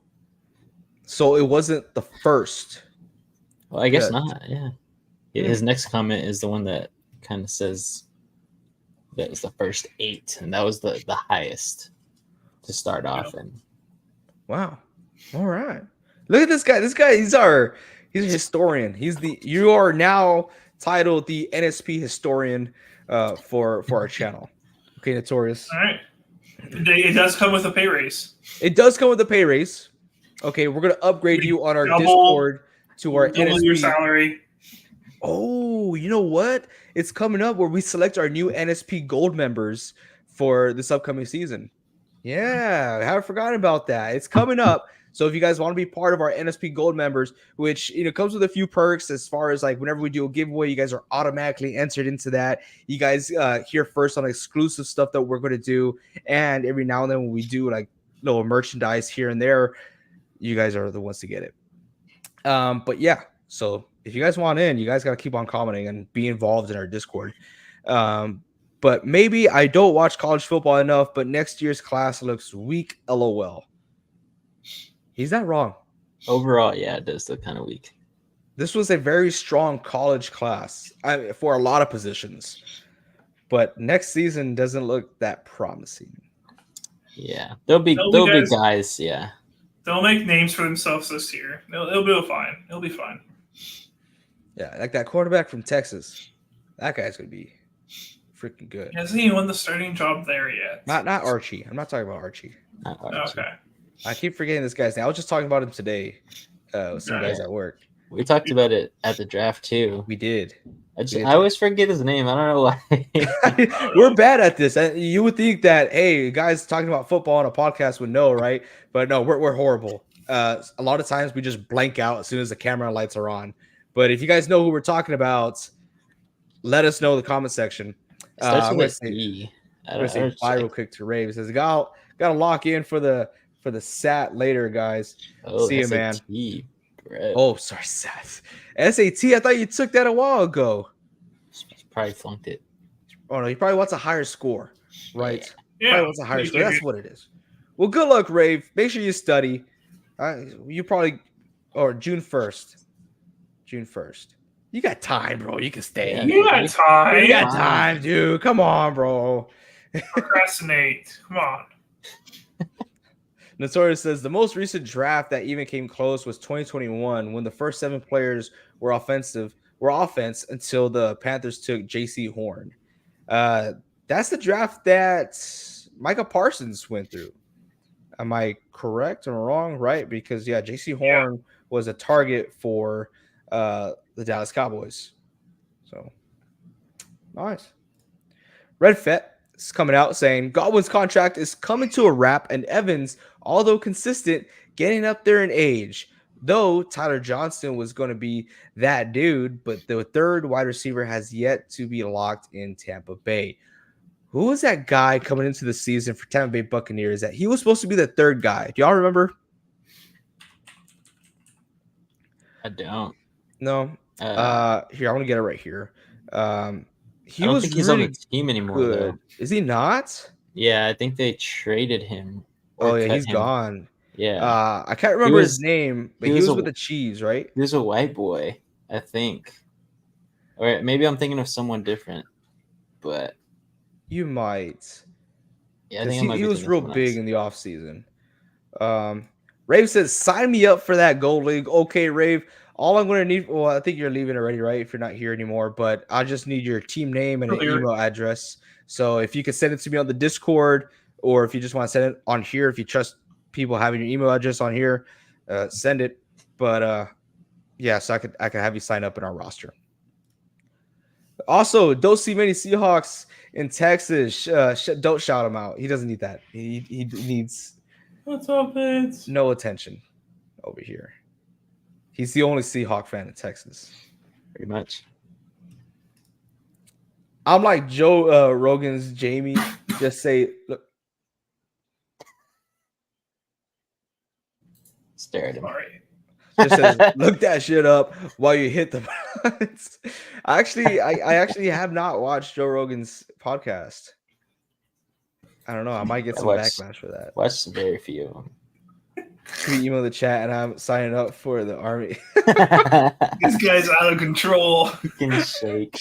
So it wasn't the first. Well, I guess not. Yeah. His next comment is the one that kind of says that was the first 8, and that was the highest to start off. And wow, all right. Look at this guy. This guy, he's a historian. You are now titled the NSP historian for our channel. Okay, Notorious. All right. It does come with a pay raise. It does come with a pay raise. Okay, we're gonna upgrade you on our Discord to our NSP. Your salary. Oh, you know what? It's coming up where we select our new NSP Gold members for this upcoming season. Yeah, I haven't forgotten about that. It's coming up. So if you guys want to be part of our NSP Gold members, which comes with a few perks as far as like whenever we do a giveaway, you guys are automatically entered into that. You guys hear first on exclusive stuff that we're going to do, and every now and then when we do like little merchandise here and there, you guys are the ones to get it. But yeah, so if you guys want in, you guys got to keep on commenting and be involved in our Discord. But maybe I don't watch college football enough, but next year's class looks weak. LOL. He's not wrong. Overall, yeah, it does look kind of weak. This was a very strong college class for a lot of positions, but next season doesn't look that promising. Yeah, there'll be guys. Yeah, they'll make names for themselves this year. It'll be fine. It'll be fine. Yeah, like that quarterback from Texas. That guy's gonna be freaking good. Hasn't he won the starting job there yet? Not Archie. I'm not talking about Archie. Not Archie. Okay. I keep forgetting this guy's name. I was just talking about him today with some guys at work. We talked about it at the draft too. We did. I always forget his name. I don't know why. We're bad at this. You would think that, hey, guys talking about football on a podcast would know, right? But no, we're horrible. A lot of times we just blank out as soon as the camera lights are on. But if you guys know who we're talking about, let us know in the comment section. I'm going to say bye real quick to Ray. He says, got to lock in for the SAT later, guys. Oh, see you, man. Brett. Oh, sorry, Seth. SAT. I thought you took that a while ago. Probably flunked it. Oh no, he probably wants a higher score, right? Yeah. Probably wants a higher you score. do. That's what it is. Well, good luck, Rave. Make sure you study. You probably or June 1st. June 1st. You got time, bro. You can stay. Yeah, You got time. You got time, dude. Come on, bro. Procrastinate. Come on. Notorious says the most recent draft that even came close was 2021 when the first 7 players were offense until the Panthers took J.C. Horn. That's the draft that Micah Parsons went through. Am I correct or wrong? Right? Because J.C. Horn was a target for the Dallas Cowboys. So nice. Red Fett is coming out saying Godwin's contract is coming to a wrap, and Evans, although consistent, getting up there in age. Though Tyler Johnston was going to be that dude, but the third wide receiver has yet to be locked in Tampa Bay. Who was that guy coming into the season for Tampa Bay Buccaneers that he was supposed to be the third guy? Do y'all remember? I don't. No. Here, I want to get it right here. He I don't was think he's on really the team anymore, good. though. Is he not? Yeah, I think they traded him. Oh yeah, cut he's him. gone. Yeah, I can't remember his was- name, but he he was was a- with the Chiefs, right? he was a white boy, I think. Or maybe I'm thinking of someone different, but You might. yeah, I Because think I might he be was thinking real of someone big else. in the offseason. Rave says, sign me up for that gold league. Okay, Rave. All I'm going to need, well, I think you're leaving already, right? If you're not here anymore, but I just need your team name and an Earlier. email address. So if you could send it to me on the Discord, or if you just want to send it on here, if you trust people having your email address on here, send it. But yeah, so I could have you sign up in our roster. Also, don't see many Seahawks in Texas. Don't shout him out. He doesn't need that. He needs What's up, Vince? no attention over here. He's the only Seahawk fan in Texas. Pretty much. I'm like Joe Rogan's Jamie. Just say, look, Stare at him. Sorry. just says, look that shit up while you hit the buttons. I actually have not watched Joe Rogan's podcast. I don't know. I might get I some watched- backlash for that. Watched very few of Tweet, email the chat, and I'm signing up for the army. them. This guy's out of control. Fucking shake.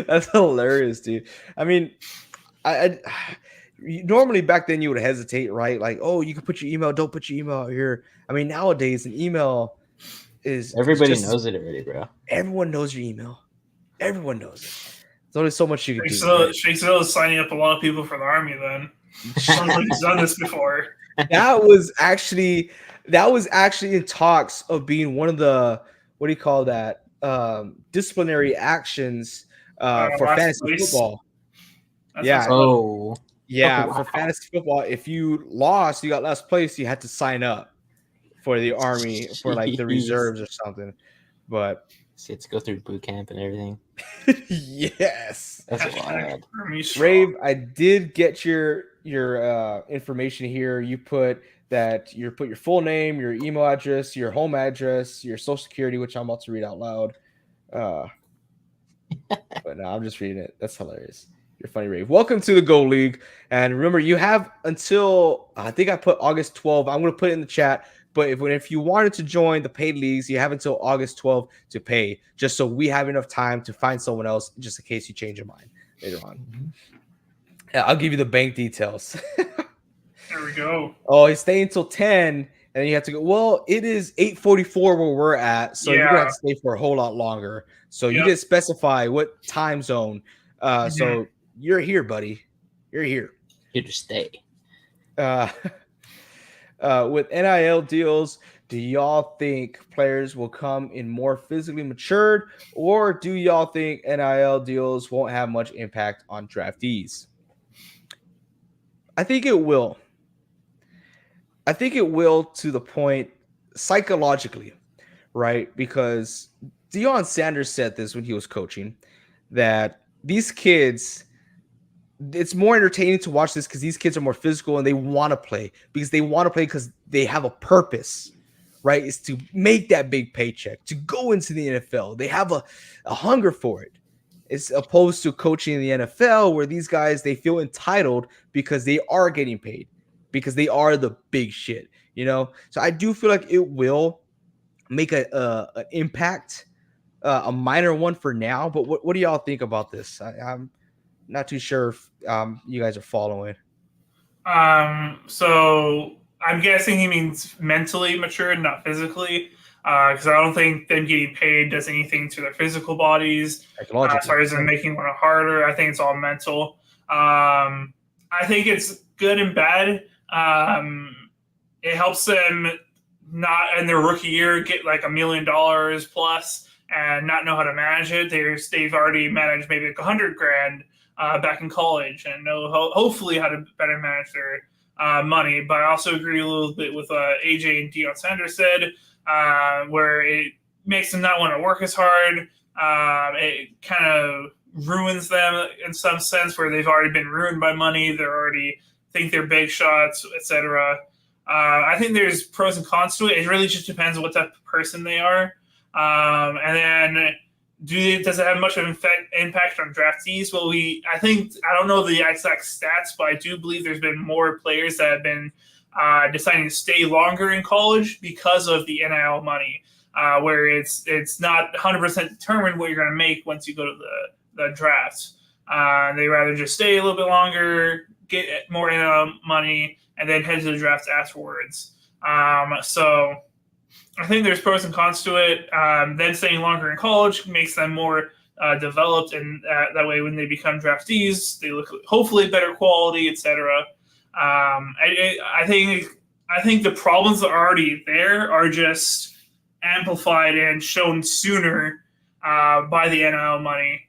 That's hilarious, dude. I mean, I normally back then you would hesitate, right? Like, oh, you can put your email. Don't put your email out here. I mean, nowadays an email is Everybody just- knows it already, bro. Everyone knows your email. Everyone knows it. There's only so much you can do. Shakespeare is signing up a lot of people for the army then. Sounds like he's done this before. That was actually in talks of being one of the, what do you call that, disciplinary actions for last fantasy place. football. That's Yeah. what's up. Oh, Yeah, Oh, for wow. fantasy football, if you lost, you got last place, you had to sign up for the army, for like the Jeez. reserves or something. But so you have to go through boot camp and everything. yes, That's Hashtag wild. army strong. Rave, I did get your information here. You put your full name, your email address, your home address, your social security, which I'm about to read out loud. But no, I'm just reading it. That's hilarious. You're funny, Rave. Welcome to the Go League. And remember, you have until, I think I put August 12th. I'm going to put it in the chat. But if you wanted to join the paid leagues, you have until August 12th to pay, just so we have enough time to find someone else, just in case you change your mind later on. Yeah, I'll give you the bank details. There we go. Oh, he's staying until 10, and then you have to go. Well, it is 8:44 where we're at, so you're gonna have to stay for a whole lot longer. So you Yep. didn't specify what time zone. So you're here, buddy. You're here. Here to stay. With NIL deals, do y'all think players will come in more physically matured, or do y'all think NIL deals won't have much impact on draftees? I think it will. I think it will to the point psychologically, right? Because Deion Sanders said this when he was coaching, that these kids, it's more entertaining to watch this because these kids are more physical and they want to play because they have a purpose, right, is to make that big paycheck, to go into the NFL. They have a hunger for it. As opposed to coaching in the NFL, where these guys, they feel entitled because they are getting paid, because they are the big shit, you know? So I do feel like it will make an impact, a minor one for now. But what do y'all think about this? I'm not too sure if you guys are following. So I'm guessing he means mentally mature, not physically, because I don't think them getting paid does anything to their physical bodies. As far as them making one harder, I think it's all mental. I think it's good and bad. It helps them not in their rookie year get like $1 million plus and not know how to manage it. They've already managed maybe like $100,000 back in college and know hopefully how to better manage their money. But I also agree a little bit with AJ and Deion Sanders said, where it makes them not want to work as hard. It kind of ruins them in some sense, where they've already been ruined by money. They already think they're big shots, etc. I think there's pros and cons to it. It really just depends on what type of person they are. And then does it have much of an impact on draftees? Well, I don't know the exact stats, but I do believe there's been more players that have been deciding to stay longer in college because of the NIL money, where it's not 100% determined what you're going to make once you go to the draft. They rather just stay a little bit longer, get more NIL money, and then head to the draft afterwards. So I think there's pros and cons to it. Then staying longer in college makes them more developed, and that way when they become draftees, they look hopefully better quality, etc. I think the problems that are already there are just amplified and shown sooner by the NIL money.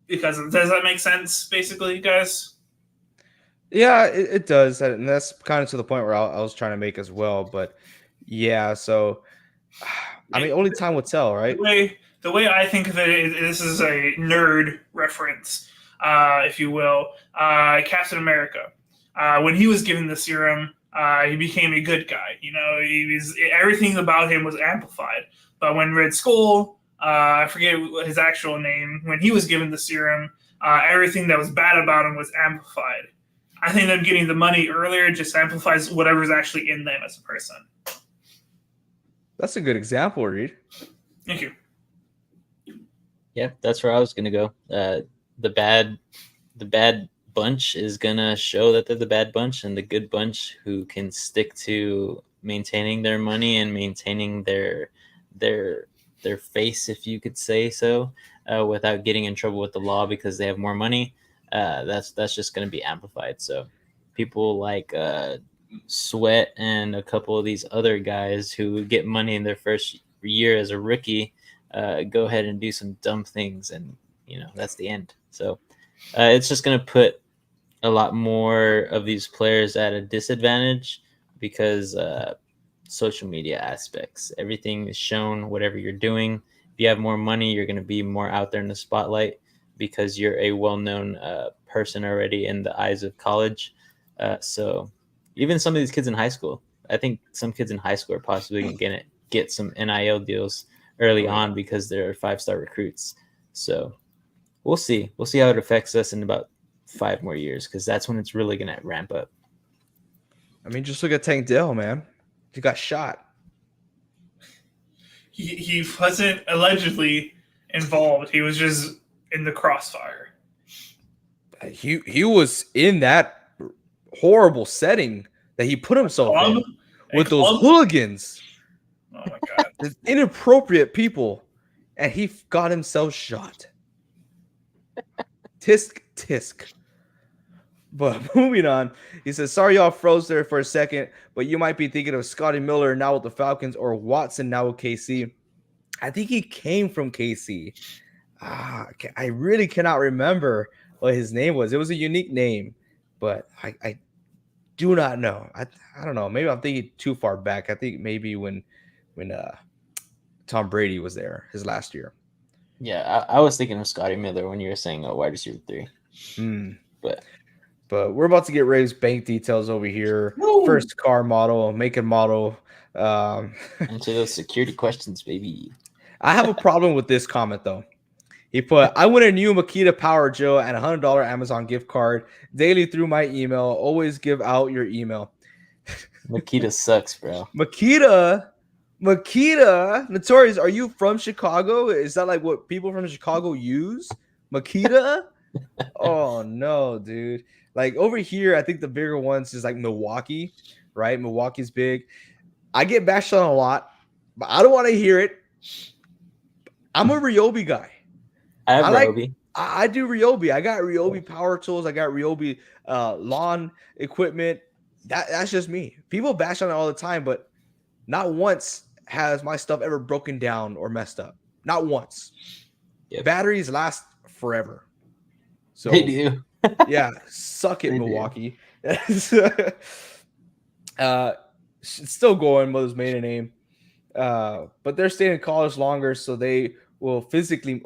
Because does that make sense, basically, guys? Yeah, it does, and that's kind of to the point where I was trying to make as well. But yeah, so I mean, only time will tell, right? The way I think of it, this is a nerd reference, if you will. Captain America, when he was given the serum, he became a good guy. You know, everything about him was amplified. But when Red Skull, I forget his actual name, when he was given the serum, everything that was bad about him was amplified. I think them getting the money earlier just amplifies whatever's actually in them as a person. That's a good example, Reed. Thank you. Yeah, that's where I was gonna go. The bad bunch is gonna show that they're the bad bunch, and the good bunch who can stick to maintaining their money and maintaining their face, if you could say so, without getting in trouble with the law because they have more money. That's just going to be amplified. So people like Sweat and a couple of these other guys who get money in their first year as a rookie go ahead and do some dumb things, and that's the end. So it's just going to put a lot more of these players at a disadvantage because social media aspects, everything is shown, whatever you're doing. If you have more money, you're going to be more out there in the spotlight because you're a well-known person already in the eyes of college. So even some of these kids in high school, I think some kids in high school are possibly going to get some NIL deals early on because they're 5-star recruits. So we'll see. We'll see how it affects us in about 5 more years, because that's when it's really going to ramp up. I mean, just look at Tank Dell, man. He got shot. He wasn't allegedly involved. He was just in the crossfire. He was in that horrible setting that he put himself in with those hooligans. Oh my god. Inappropriate people, and he got himself shot. Tisk. But moving on, he says, sorry y'all froze there for a second, but you might be thinking of Scotty Miller now with the Falcons or Watson now with KC. I think he came from KC. I really cannot remember what his name was. It was a unique name, but I do not know. I don't know. Maybe I'm thinking too far back. I think maybe when Tom Brady was there his last year. Yeah, I was thinking of Scotty Miller when you were saying wide receiver 3. But But we're about to get Rave's bank details over here. Woo! First car model, make and model. Answer those security questions, baby. I have a problem with this comment though. He put, I want a new Makita Power Gel and $100 Amazon gift card daily through my email. Always give out your email. Makita sucks, bro. Makita, Notorious, are you from Chicago? Is that like what people from Chicago use? Makita? Oh no, dude. Like over here, I think the bigger ones is like Milwaukee, right? Milwaukee's big. I get bashed on a lot, but I don't want to hear it. I'm a Ryobi guy. I have like Ryobi. I do Ryobi. I got Ryobi power tools. I got Ryobi lawn equipment. That's just me. People bash on it all the time, but not once has my stuff ever broken down or messed up. Not once. Yep. Batteries last forever. So They do. yeah, suck it, They do. Milwaukee. It's still going, mother's maiden name. But they're staying in college longer, so they will physically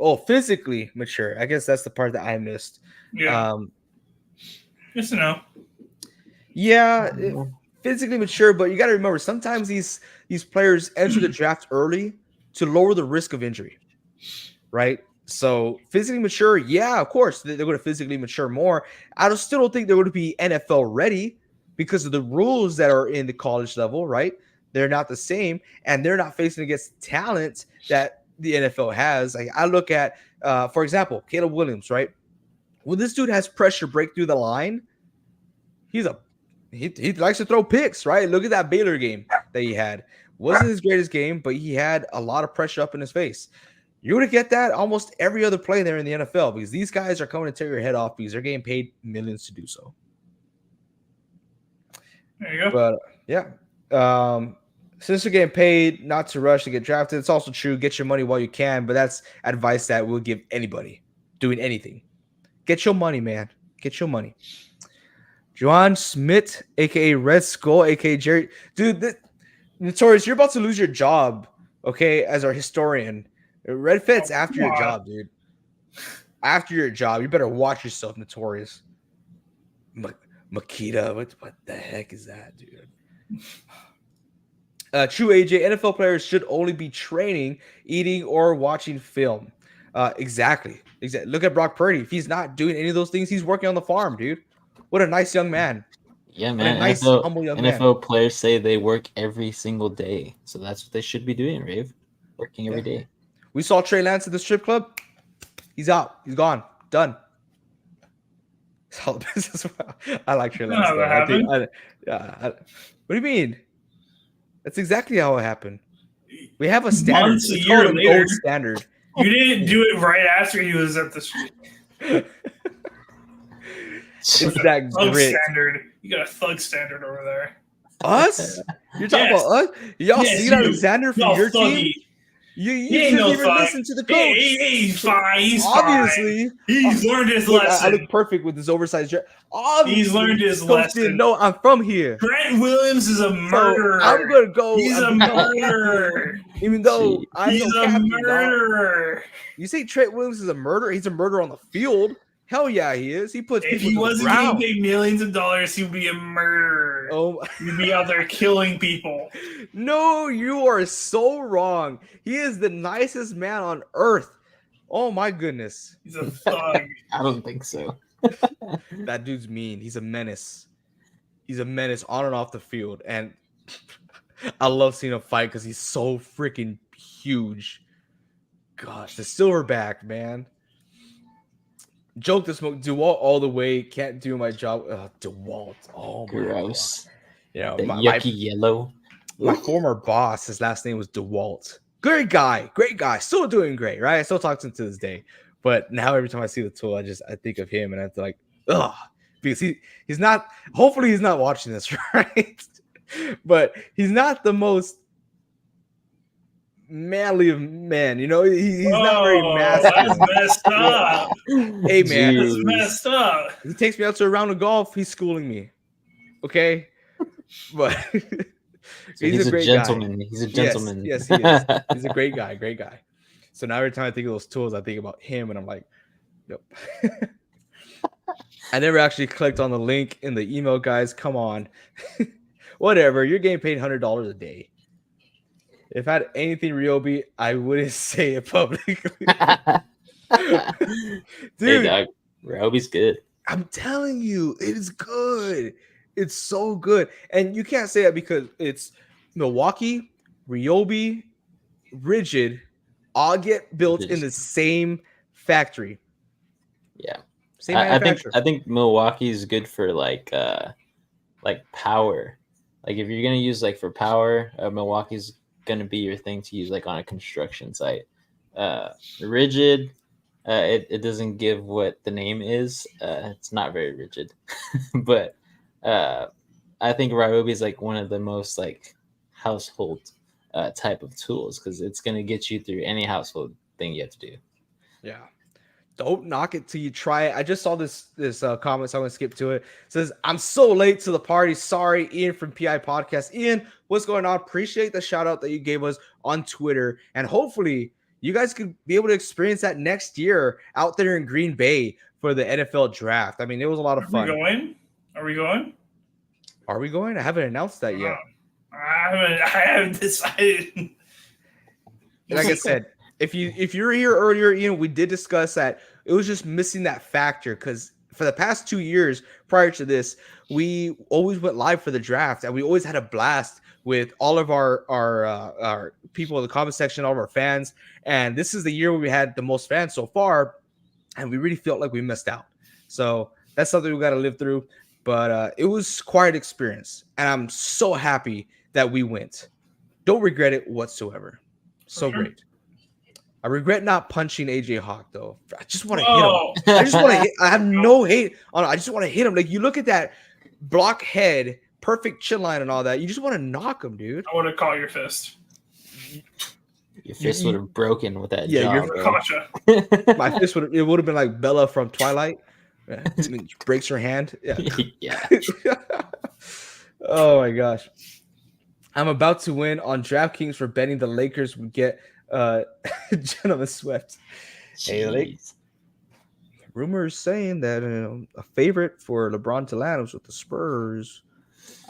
mature. I guess that's the part that I missed. Yeah. Just to know. Yeah, physically mature, but you got to remember sometimes these players enter the draft early to lower the risk of injury, right? So physically mature, yeah, of course they're going to physically mature more. I still don't think they're going to be NFL ready because of the rules that are in the college level, right? They're not the same, and they're not facing against talent that the NFL has. Like I look at, for example, Caleb Williams, right? When this dude has pressure break through the line, he likes to throw picks, right? Look at that Baylor game that he had. Wasn't his greatest game, but he had a lot of pressure up in his face. You're going to get that almost every other play there in the NFL because these guys are coming to tear your head off because they're getting paid millions to do so. There you go. But yeah, since you're getting paid, not to rush to get drafted. It's also true. Get your money while you can, but that's advice that we'll give anybody doing anything. Get your money, man. Get your money. Juan Smith, a.k.a. Red Skull, a.k.a. Jerry. Dude, Notorious, you're about to lose your job, okay, as our historian. Red Fit's after your job, dude. After your job, you better watch yourself, Notorious. Makita, what the heck is that, dude? True AJ, NFL players should only be training, eating, or watching film. Exactly. Look at Brock Purdy. If he's not doing any of those things, he's working on the farm, dude. What a nice young man. Yeah, man. What a nice, humble young man. NFL players say they work every single day. So that's what they should be doing, Rave. Working every day. We saw Trey Lance at the strip club. He's out. He's gone. Done. It's all business. I like Trey Lance. What do you mean? That's exactly how it happened. We have a standard. Months a It's year called an later. old standard. You didn't do it right after he was at the It's that thug grit. standard. You got a thug standard over there. Us? You're talking Yes. about us? Y'all Yes, see you. Alexander from No, your thuggy. team? You He ain't shouldn't no even thug. listen to the coach. He's fine. He's Obviously, fine. He's learned his look, I lesson. look perfect with this oversized shirt. Obviously, He's learned his coach lesson. didn't know I'm from here. Trent Williams is a murderer. So I'm gonna go. He's a and become murderer. Even though Gee. I He's know a Captain, dog. murderer. You say Trent Williams is a murderer? He's a murderer on the field. Hell yeah, he is. He puts If people he to the wasn't getting ground. paid millions of dollars, he'd be a murderer. Oh He'd be out there killing people. no, you are so wrong. He is the nicest man on earth. Oh my goodness, He's a thug. I don't think so. that dude's mean. He's a menace. He's a menace on and off the field, and I love seeing him fight because he's so freaking huge. Gosh, the silverback, man. Joke the smoke. DeWalt all the way. Can't do my job. DeWalt. Oh my Gross. God. Yeah, The my yucky yellow. my former boss, his last name was DeWalt. Great guy. Still doing great, right? I still talk to him to this day. But now every time I see the tool, I think of him and I have to like, ugh. Because he's not, hopefully he's not watching this, right? But he's not the most manly of men, you know. He's not very masculine. That's messed up. Hey man, That's Jeez. messed up. he takes me out to a round of golf. He's schooling me, okay? But So he's a great gentleman. guy. He's a gentleman. Yes, he is. He's a great guy. So now every time I think of those tools, I think about him, and I'm like, yep. I never actually clicked on the link in the email, guys. Come on. Whatever. You're getting paid $100 a day. If I had anything Ryobi, I wouldn't say it publicly. Hey, Dude, dog, Ryobi's good. I'm telling you, it is good. It's so good. And you can't say that because it's Milwaukee, Ryobi, Rigid, all get built in the same factory. Yeah. Same I think manufacturer. Milwaukee is good for like power. Like if you're gonna use like for power, Milwaukee's gonna be your thing to use like on a construction site. Rigid, it doesn't give what the name is. It's not very rigid, but I think Ryobi is like one of the most like household type of tools because it's gonna get you through any household thing you have to do. Yeah. Don't knock it till you try it. I just saw this comment, so I'm gonna skip to it. It says, I'm so late to the party. Sorry, Ian from PI Podcast. Ian, what's going on? Appreciate the shout out that you gave us on Twitter. And hopefully you guys could be able to experience that next year out there in Green Bay for the NFL draft. I mean, it was a lot of fun. Are we going? Are we going? I haven't announced that yet. I haven't decided. Like I said, if you were here earlier, Ian, we did discuss that it was just missing that factor because for the past 2 years prior to this, we always went live for the draft and we always had a blast with all of our people in the comment section, all of our fans. And this is the year where we had the most fans so far, and we really felt like we missed out. So that's something we got to live through. But it was quite an experience, and I'm so happy that we went. Don't regret it whatsoever. So great. I regret not punching AJ Hawk though. I just want to hit him. I just want to hit. I have no hate on it. I just want to hit him. Like you look at that block head, perfect chin line and all that. You just want to knock him, dude. I would have caught your fist. Your fist would have broken with that. Yeah, jaw, my fist would have been like Bella from Twilight. Breaks her hand. Yeah. Yeah. Oh my gosh. I'm about to win on DraftKings for betting the Lakers would get gentlemen swept. Hey, Lake. Rumors saying that a favorite for LeBron to land was with the Spurs.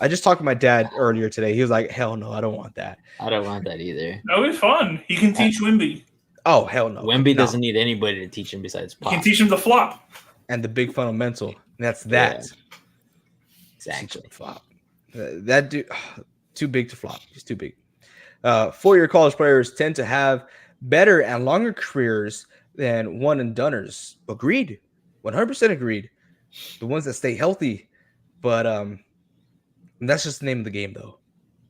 I just talked to my dad earlier today. He was like, "Hell no, I don't want that. I don't want that either." That would be fun. He can teach Wemby. Oh hell no. Wemby doesn't need anybody to teach him besides Pop. He can teach him the flop and the big fundamental. That's that. Yeah. Exactly. Flop. That dude, too big to flop. He's too big. 4-year college players tend to have better and longer careers than one and doneers. Agreed. 100% agreed. The ones that stay healthy. But that's just the name of the game, though.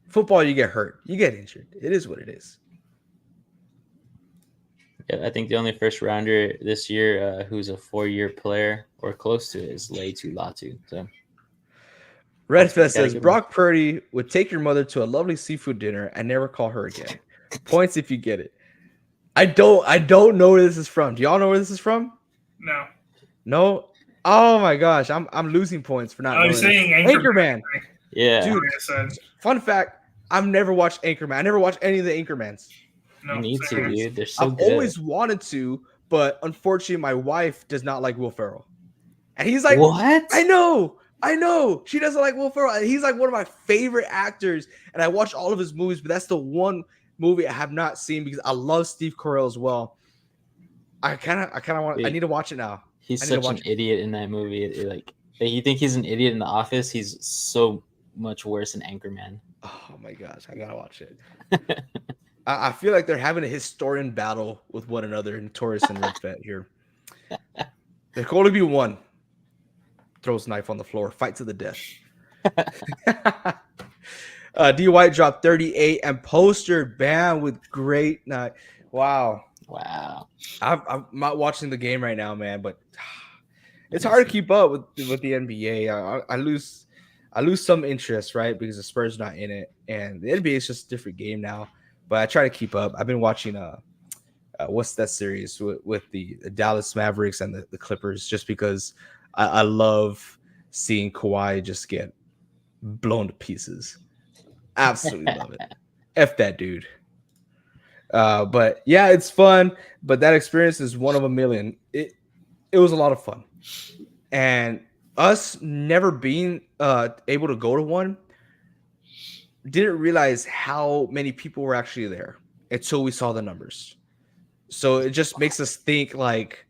Football, you get hurt. You get injured. It is what it is. Yeah, I think the only first rounder this year who's a 4-year player or close to it is Laitu Latu. So Redfest says Brock Purdy would take your mother to a lovely seafood dinner and never call her again. Points if you get it. I don't know where this is from. Do y'all know where this is from? No. No? Oh my gosh. I'm losing points for not knowing. I'm saying Anchorman. Yeah. Dude, fun fact, I've never watched Anchorman. I never watched any of the Anchormans. No, you need to, dude. They're so I've good. always wanted to, but unfortunately my wife does not like Will Ferrell. And he's like, what? I know. She doesn't like Will Ferrell. He's like one of my favorite actors, and I watch all of his movies, but that's the one movie I have not seen because I love Steve Carell as well. I kind of want. I need to watch it now. He's such an idiot in that movie. You think he's an idiot in The Office? He's so much worse in Anchorman. Oh my gosh, I gotta watch it. I feel like they're having a historian battle with one another in Taurus and Redfett here. There can only be one. Throws knife on the floor, fight to the death. D White dropped 38 and postered Bam with great night. Wow. I'm not watching the game right now, man, but it's hard to keep up with the NBA. I lose some interest, right? Because the Spurs not in it, and the NBA is just a different game now. But I try to keep up. I've been watching what's that series with the Dallas Mavericks and the Clippers, just because I love seeing Kawhi just get blown to pieces. Absolutely love it. F that dude. But yeah, it's fun. But that experience is one of a million. It was a lot of fun. And us never being able to go to one, didn't realize how many people were actually there until we saw the numbers. So it just makes us think like,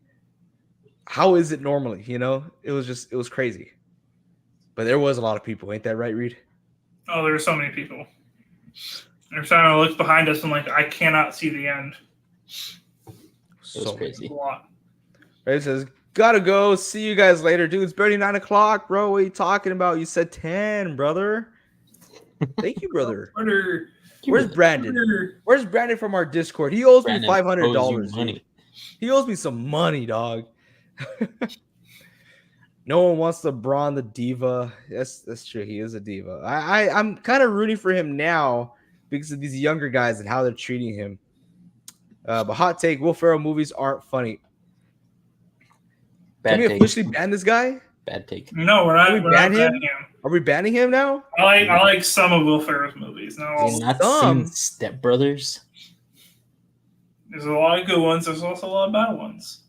how is it normally? It was crazy. But there was a lot of people, ain't that right, Reed? Oh, there were so many people. Every time I look behind us, I'm like, I cannot see the end. It was crazy. A lot. Right, it says, gotta go. See you guys later, dude. It's barely 9 o'clock, bro. What are you talking about? You said 10, brother. Thank you, brother. Where's Brandon? Where's Brandon from our Discord? He owes me $500. He owes me some money, dog. No one wants LeBron the diva. That's true. He is a diva. I'm kind of rooting for him now because of these younger guys and how they're treating him. But hot take: Will Ferrell movies aren't funny. Can we officially ban this guy? Bad take. No, we're not. We're not banning him. Are we banning him now? I like some of Will Ferrell's movies. No, Have you not seen Step Brothers? There's a lot of good ones. There's also a lot of bad ones.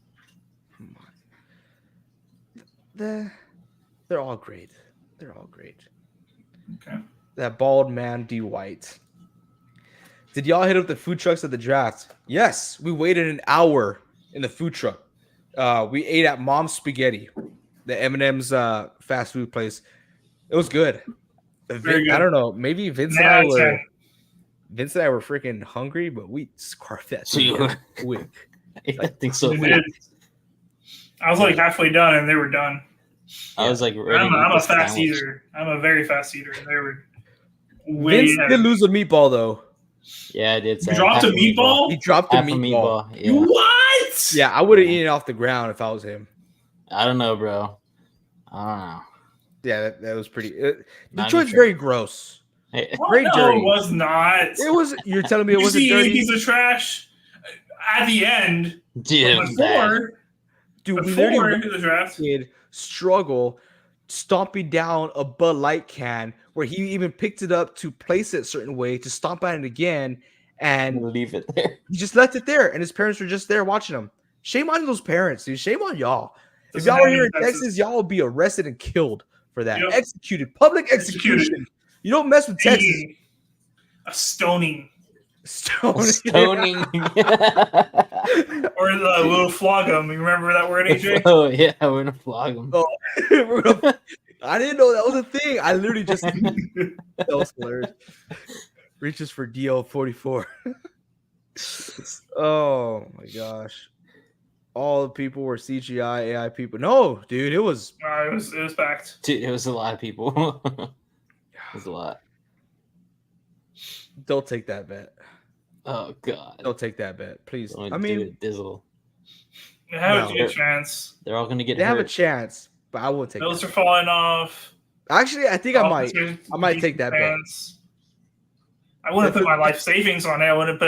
They're all great. They're all great. Okay. That bald man, D. White. Did y'all hit up the food trucks at the draft? Yes, we waited an hour in the food truck. We ate at Mom's Spaghetti, the M&M's fast food place. It was good. Very good. I don't know. Maybe Vince and I were freaking hungry, but we scarfed that thing quick. I think so. I was like halfway done, and they were done. I was like, ready I'm a fast eater. I'm a very fast eater. And they were Vince did lose a meatball though. Yeah, I did. You dropped a meatball? He dropped a meatball. Yeah. What? Yeah, I would have eaten it off the ground if I was him. I don't know, bro. I don't know. Yeah, that was pretty. Detroit's very gross. Hey, very dirty. It was not. It was. You're telling me it wasn't dirty? Piece of trash at the end. Dude, we literally the draft struggle stomping down a Bud Light can where he even picked it up to place it a certain way to stomp on it again and leave it there. He just left it there, and his parents were just there watching him. Shame on those parents, dude. Shame on y'all. If y'all were here in Texas, y'all will be arrested and killed for that. Yep. Executed. Public execution. You don't mess with Texas. A stoning. Stoning. Or the little flog them. You remember that word, AJ? Oh, yeah. We're going to flog them. Oh, I didn't know that was a thing. I literally just... That was hilarious. Reaches for DL44. Oh, my gosh. All the people were CGI, AI people. No, dude, it was packed. Dude, it was a lot of people. It was a lot. Don't take that bet. Oh God! Don't take that bet, please. I mean, Dizzle. They have a good chance. They're all going to get. They hurt. have a chance, but I won't take. Those are falling off. Actually, I think I might take that bet. I wouldn't put my life savings on it. I wouldn't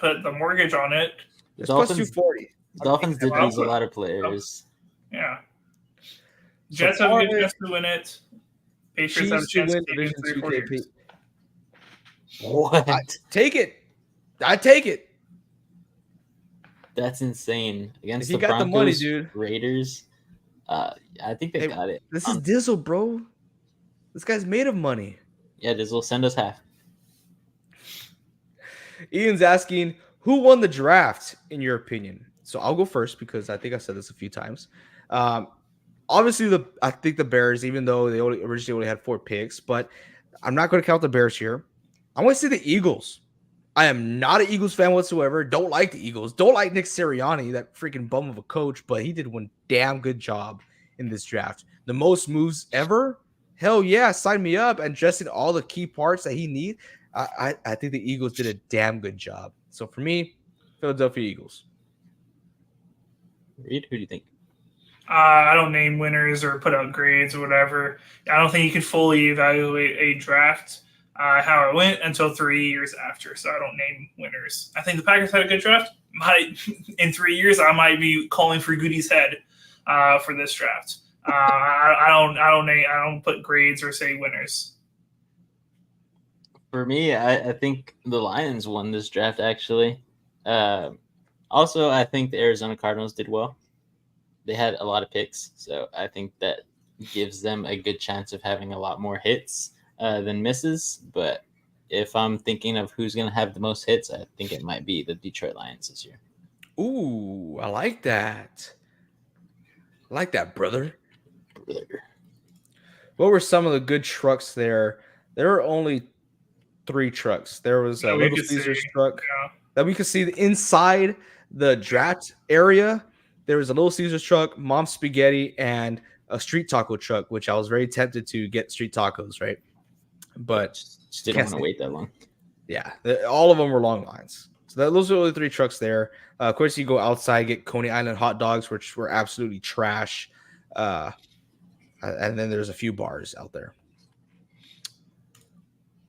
put the mortgage on it. It's plus 240. Dolphins did lose a lot of players. Yeah. Jets have a good chance to win it. Patriots have a chance to win it 3-4 years. What? I take it. That's insane. Against the Broncos, got the money, dude. Raiders. I think they got it. This is Dizzle, bro. This guy's made of money. Yeah, Dizzle, send us half. Ian's asking, who won the draft, in your opinion? So I'll go first because I think I said this a few times. Obviously, I think the Bears, even though they originally only had 4 picks, but I'm not going to count the Bears here. I want to say the Eagles. I am not an Eagles fan whatsoever. Don't like the Eagles. Don't like Nick Sirianni, that freaking bum of a coach, but he did one damn good job in this draft. The most moves ever? Hell yeah, sign me up. And just in all the key parts that he needs, I think the Eagles did a damn good job. So for me, Philadelphia Eagles. Reed, who do you think? I don't name winners or put out grades or whatever. I don't think you can fully evaluate a draft how it went until 3 years after. So I don't name winners. I think the Packers had a good draft. In 3 years, I might be calling for Goody's head for this draft. I don't put grades or say winners. For me, I think the Lions won this draft, actually. Also, I think the Arizona Cardinals did well. They had a lot of picks, so I think that gives them a good chance of having a lot more hits than misses. But if I'm thinking of who's going to have the most hits, I think it might be the Detroit Lions this year. Ooh, I like that. I like that, brother. What were some of the good trucks there? There were only 3 trucks. There was a That we Little could see, Caesars truck yeah. that we could see inside the draft area. There was a Little Caesars truck, Mom's Spaghetti, and a street taco truck, which I was very tempted to get street tacos, right? But Just didn't want to wait that long. yeah, all of them were long lines. So those are the only 3 trucks there. Of course, you go outside, get Coney Island hot dogs, which were absolutely trash. And then there's a few bars out there.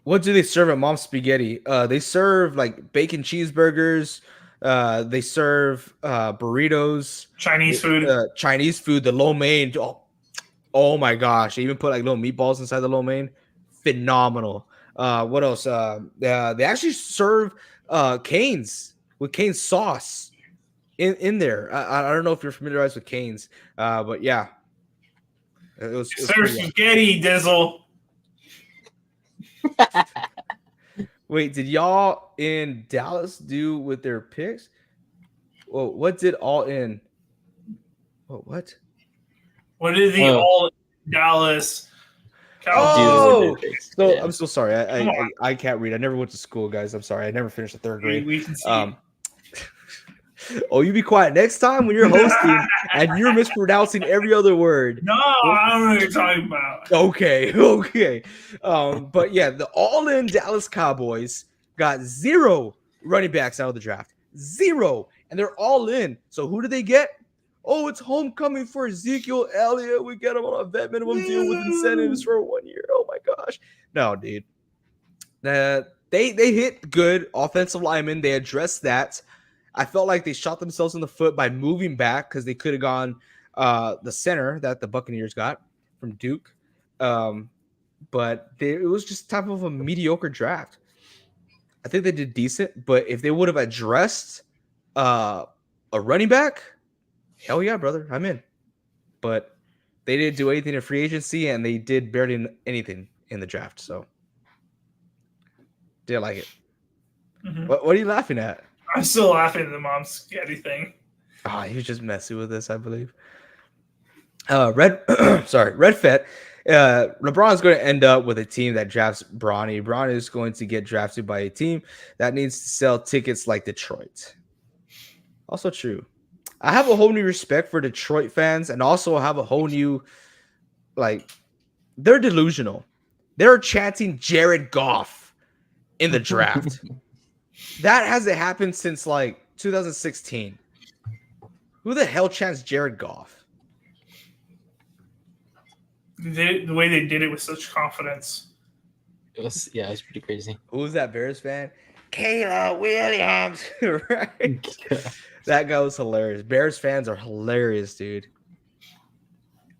What do they serve at Mom's Spaghetti? They serve like bacon cheeseburgers. They serve burritos, Chinese food. Chinese food, the lo mein. Oh my gosh! They even put like little meatballs inside the lo mein. Phenomenal. What else? They actually serve Cane's with Cane's sauce in there. I don't know if you're familiarized with Cane's, but yeah, it was Serve spaghetti, Dizzle. Wait, did y'all in Dallas do with their picks? Well, what did all in? What? What did the all Dallas Oh, Cowboys? so I'm so sorry. I can't read. I never went to school, guys. I'm sorry. I never finished the 3rd grade. We can see. Oh, you be quiet next time when you're hosting and you're mispronouncing every other word. No, I don't know what you're talking about. Okay. But yeah, the all-in Dallas Cowboys got 0 running backs out of the draft. 0. And they're all in. So who do they get? Oh, it's homecoming for Ezekiel Elliott. We get him on a vet minimum deal with incentives for 1 year. Oh my gosh. No, dude. They hit good offensive linemen. They addressed that. I felt like they shot themselves in the foot by moving back because they could have gone the center that the Buccaneers got from Duke. But it was just type of a mediocre draft. I think they did decent, but if they would have addressed a running back, hell yeah, brother, I'm in. But they didn't do anything in free agency, and they did barely anything in the draft. So didn't like it. Mm-hmm. What are you laughing at? I'm still laughing at the Mom's Spaghetti thing. Oh, he was just messing with this, I believe. Red Fett. LeBron's going to end up with a team that drafts Bronny. Bronny is going to get drafted by a team that needs to sell tickets like Detroit. Also true. I have a whole new respect for Detroit fans, and also have a whole new, they're delusional. They're chanting Jared Goff in the draft. That hasn't happened since 2016. Who the hell chants Jared Goff? The way they did it with such confidence. It was pretty crazy. Who was that Bears fan? Kayla Williams. Right? That guy was hilarious. Bears fans are hilarious, dude.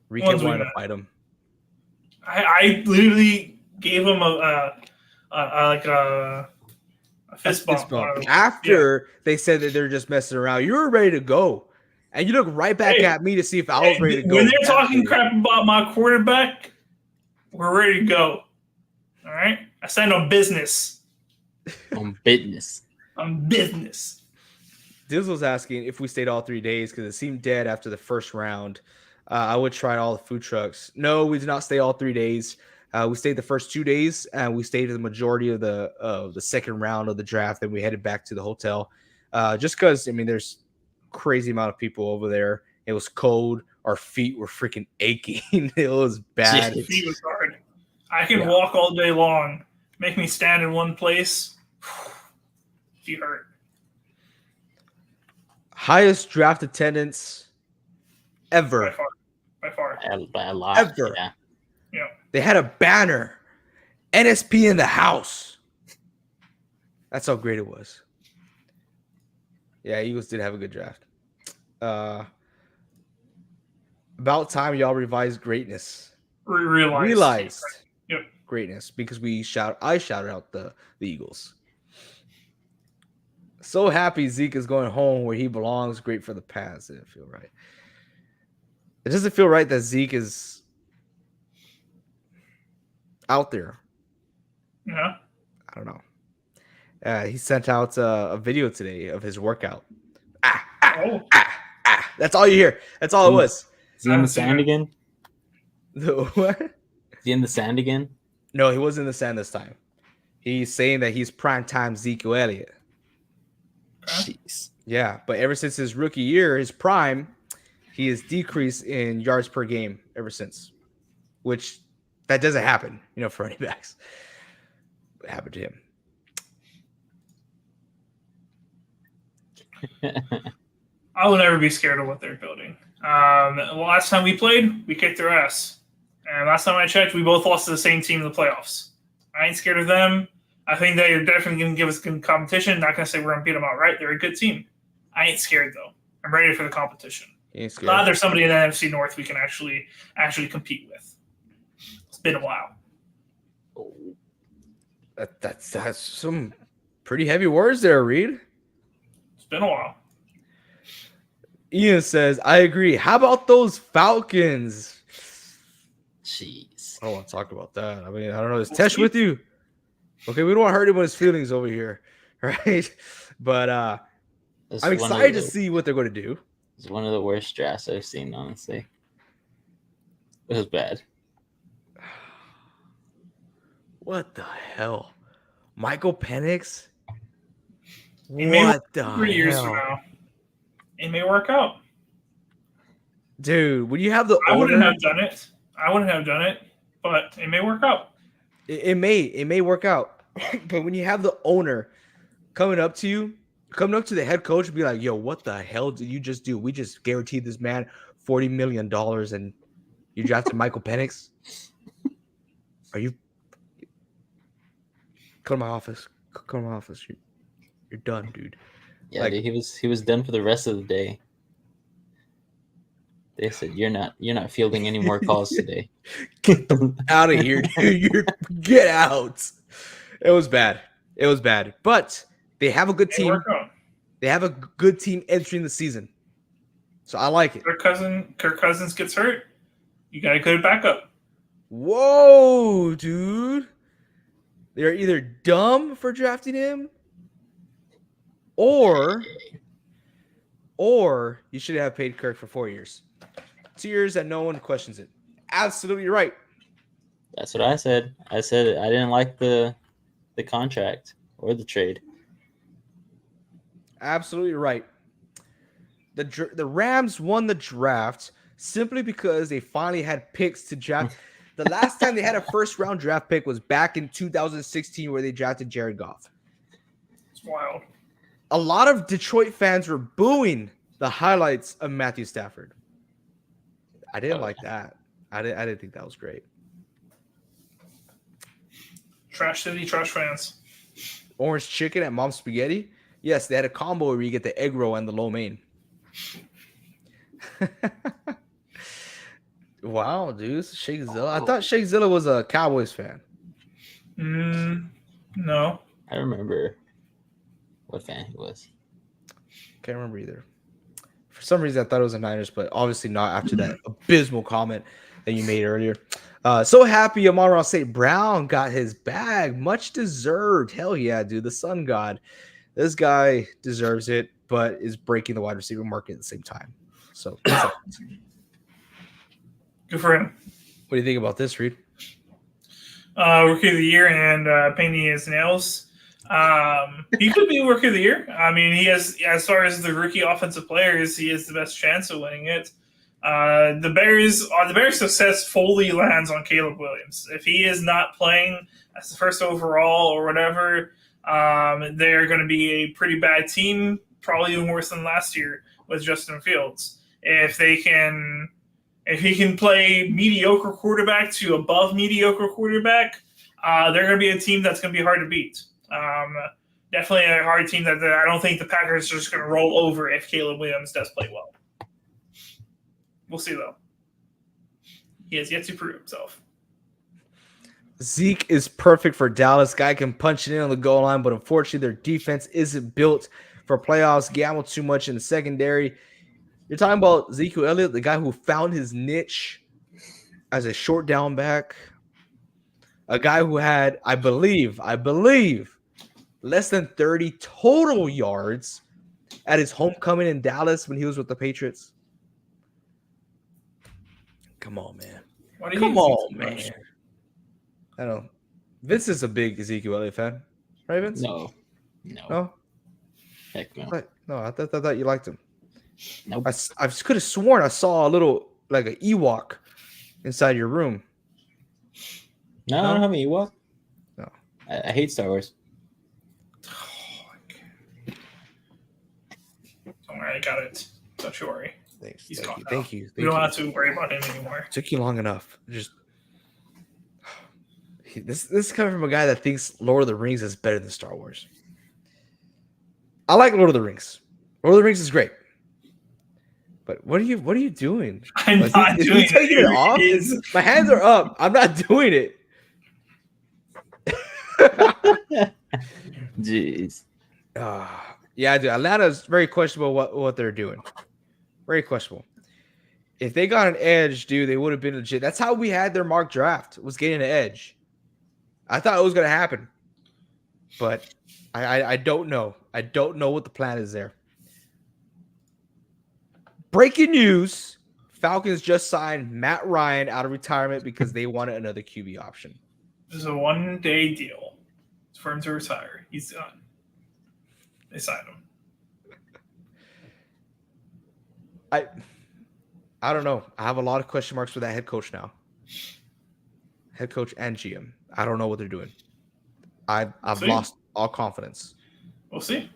Rican wanted to fight him. I literally gave him a fist bump. After they said that they're just messing around. You were ready to go. And you look right back at me to see if I was ready to go. When they're talking crap about my quarterback, we're ready to go. All right? I stand on business. On business. Dizzle's asking if we stayed all 3 days because it seemed dead after the first round. I would try all the food trucks. No, we did not stay all 3 days. We stayed the first 2 days, and we stayed the majority of the second round of the draft. Then we headed back to the hotel, just because there's crazy amount of people over there. It was cold. Our feet were freaking aching. It was bad. My feet was hard. I can walk all day long. Make me stand in one place. Feet hurt. Highest draft attendance ever. By far. By a lot. Ever. Yeah. They had a banner. NSP in the house. That's how great it was. Yeah, Eagles did have a good draft. About time y'all revised greatness. Realized greatness because I shouted out the Eagles. So happy Zeke is going home where he belongs. Great for the Pats. It didn't feel right. It doesn't feel right that Zeke is out there. Yeah. I don't know. He sent out a video today of his workout. Oh, That's all you hear. That's all it was. Is he in the sand again? What? Is he in the sand again? No, he wasn't in the sand this time. He's saying that he's prime time Ezekiel Elliott. Jeez. Yeah, but ever since his rookie year, his prime, he has decreased in yards per game ever since, which that doesn't happen, for running backs. What happened to him? I will never be scared of what they're building. Last time we played, we kicked their ass. And last time I checked, we both lost to the same team in the playoffs. I ain't scared of them. I think they're definitely going to give us good competition. Not going to say we're going to beat them outright. They're a good team. I ain't scared, though. I'm ready for the competition. Glad there's somebody in the NFC North we can actually compete with. It's been a while. That's some pretty heavy words there, Reed. It's been a while. Ian says, I agree. How about those Falcons? Jeez. I don't want to talk about that. I mean, I don't know. Is Tesh with you? Okay, we don't want to hurt anyone's feelings over here, right? But I'm excited to see what they're going to do. It's one of the worst drafts I've seen, honestly. It was bad. What the hell? Michael Penix? What the hell? 3 years from now. It may work out. Dude, when you have the I wouldn't have done it, but it may work out. It may work out. But when you have the owner coming up to the head coach and be like, yo, what the hell did you just do? We just guaranteed this man $40 million and you drafted Michael Penix? Are you... Come to my office. Come to my office. You're done, dude. Yeah, dude, he was done for the rest of the day. They said you're not fielding any more calls today. Get them out of here, dude. Get out. It was bad. But they have a good team. They have a good team entering the season. So I like it. Kirk Cousins gets hurt. You got a good backup. Whoa, dude. They're either dumb for drafting him or you should have paid Kirk for 4 years. 2 years that no one questions it. Absolutely right. That's what I said. I said I didn't like the contract or the trade. Absolutely right. The Rams won the draft simply because they finally had picks to draft. The last time they had a first-round draft pick was back in 2016 where they drafted Jared Goff. It's wild. A lot of Detroit fans were booing the highlights of Matthew Stafford. I didn't like that. I didn't think that was great. Trash City, trash fans. Orange chicken at Mom's Spaghetti. Yes, they had a combo where you get the egg roll and the lo mein. Wow, dude. Shake Zilla. I thought Shake Zilla was a Cowboys fan. No. I remember what fan he was. Can't remember either. For some reason, I thought it was a Niners, but obviously not after that abysmal comment that you made earlier. So happy Amon-Ra St. Brown got his bag. Much deserved. Hell yeah, dude. The Sun God. This guy deserves it, but is breaking the wide receiver market at the same time. So good for him. What do you think about this, Reed? Rookie of the year and painting his nails. He could be Rookie of the Year. I mean, he has, as far as the rookie offensive players, he has the best chance of winning it. The Bears' success fully lands on Caleb Williams. If he is not playing as the first overall or whatever, they're going to be a pretty bad team, probably even worse than last year with Justin Fields. If he can play mediocre quarterback to above mediocre quarterback, they're going to be a team that's going to be hard to beat. Definitely a hard team that I don't think the Packers are just going to roll over if Caleb Williams does play well. We'll see, though. He has yet to prove himself. Zeke is perfect for Dallas. Guy can punch it in on the goal line, but unfortunately their defense isn't built for playoffs. Gamble too much in the secondary. You're talking about Ezekiel Elliott, the guy who found his niche as a short down back. a guy who had, I believe, less than 30 total yards at his homecoming in Dallas when he was with the Patriots. Come on, man. Come on, man. I know. Vince is a big Ezekiel Elliott fan, right, Vince? No. Heck no. I thought you liked him. Nope. I could have sworn I saw a little, like an Ewok inside your room. No, I don't have an Ewok. No. I hate Star Wars. Don't worry, I got it. Don't you worry. Thanks. He's gone now. Thank you. We don't have to worry about him anymore. Took you long enough. This is coming from a guy that thinks Lord of the Rings is better than Star Wars. I like Lord of the Rings. Lord of the Rings is great. But what are you doing? I'm not doing taking it off? My hands are up. I'm not doing it. Jeez. Yeah, dude. Atlanta's very questionable what they're doing. Very questionable. If they got an edge, dude, they would have been legit. That's how we had their mock draft, was getting an edge. I thought it was going to happen. But I don't know. I don't know what the plan is there. Breaking news. Falcons just signed Matt Ryan out of retirement because they wanted another QB option. This is a one-day deal. It's for him to retire. He's done. They signed him. I don't know. I have a lot of question marks for that head coach now. Head coach and GM. I don't know what they're doing. I've lost all confidence. We'll see.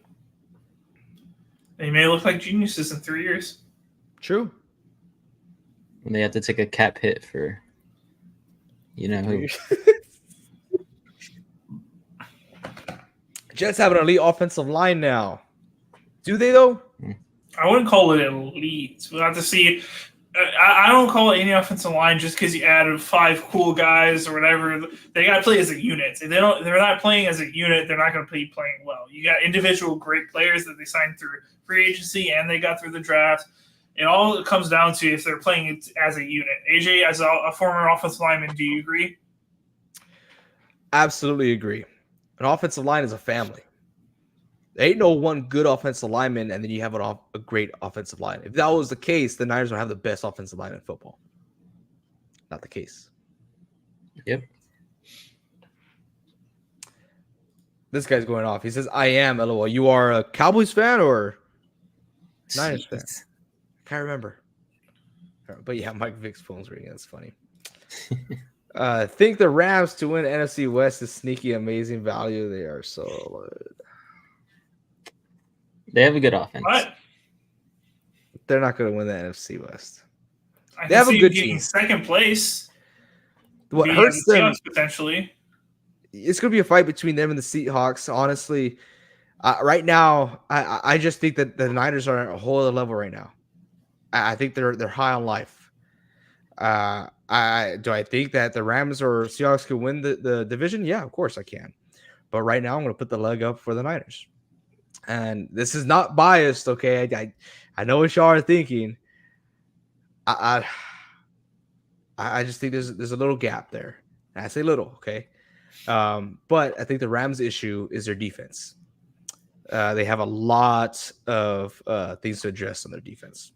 They may look like geniuses in 3 years. True. And they have to take a cap hit for, who. Jets have an elite offensive line now. Do they, though? I wouldn't call it elite. We'll have to see. I don't call it any offensive line just because you added 5 cool guys or whatever. They got to play as a unit. If they're not playing as a unit, they're not going to be playing well. You got individual great players that they signed through free agency and they got through the draft. It all comes down to if they're playing as a unit. AJ, as a former offensive lineman, do you agree? Absolutely agree. An offensive line is a family. There ain't no one good offensive lineman, and then you have a great offensive line. If that was the case, the Niners would have the best offensive line in football. Not the case. Yep. This guy's going off. He says, I am, LOL. You are a Cowboys fan or Niners fan? Can't remember. But yeah, Mike Vick's phone's ringing. That's funny. Think the Rams to win NFC West is sneaky, amazing value. They are so good. They have a good offense. What? They're not going to win the NFC West. They have a good team. Second place. What hurts them potentially? It's going to be a fight between them and the Seahawks. Honestly, right now, I just think that the Niners are at a whole other level right now. I think they're high on life. Do I think that the Rams or Seahawks could win the division? Yeah, of course I can. But right now, I'm going to put the leg up for the Niners. And this is not biased, okay? I know what y'all are thinking. I just think there's a little gap there. And I say little, okay? But I think the Rams' issue is their defense. They have a lot of things to address on their defense.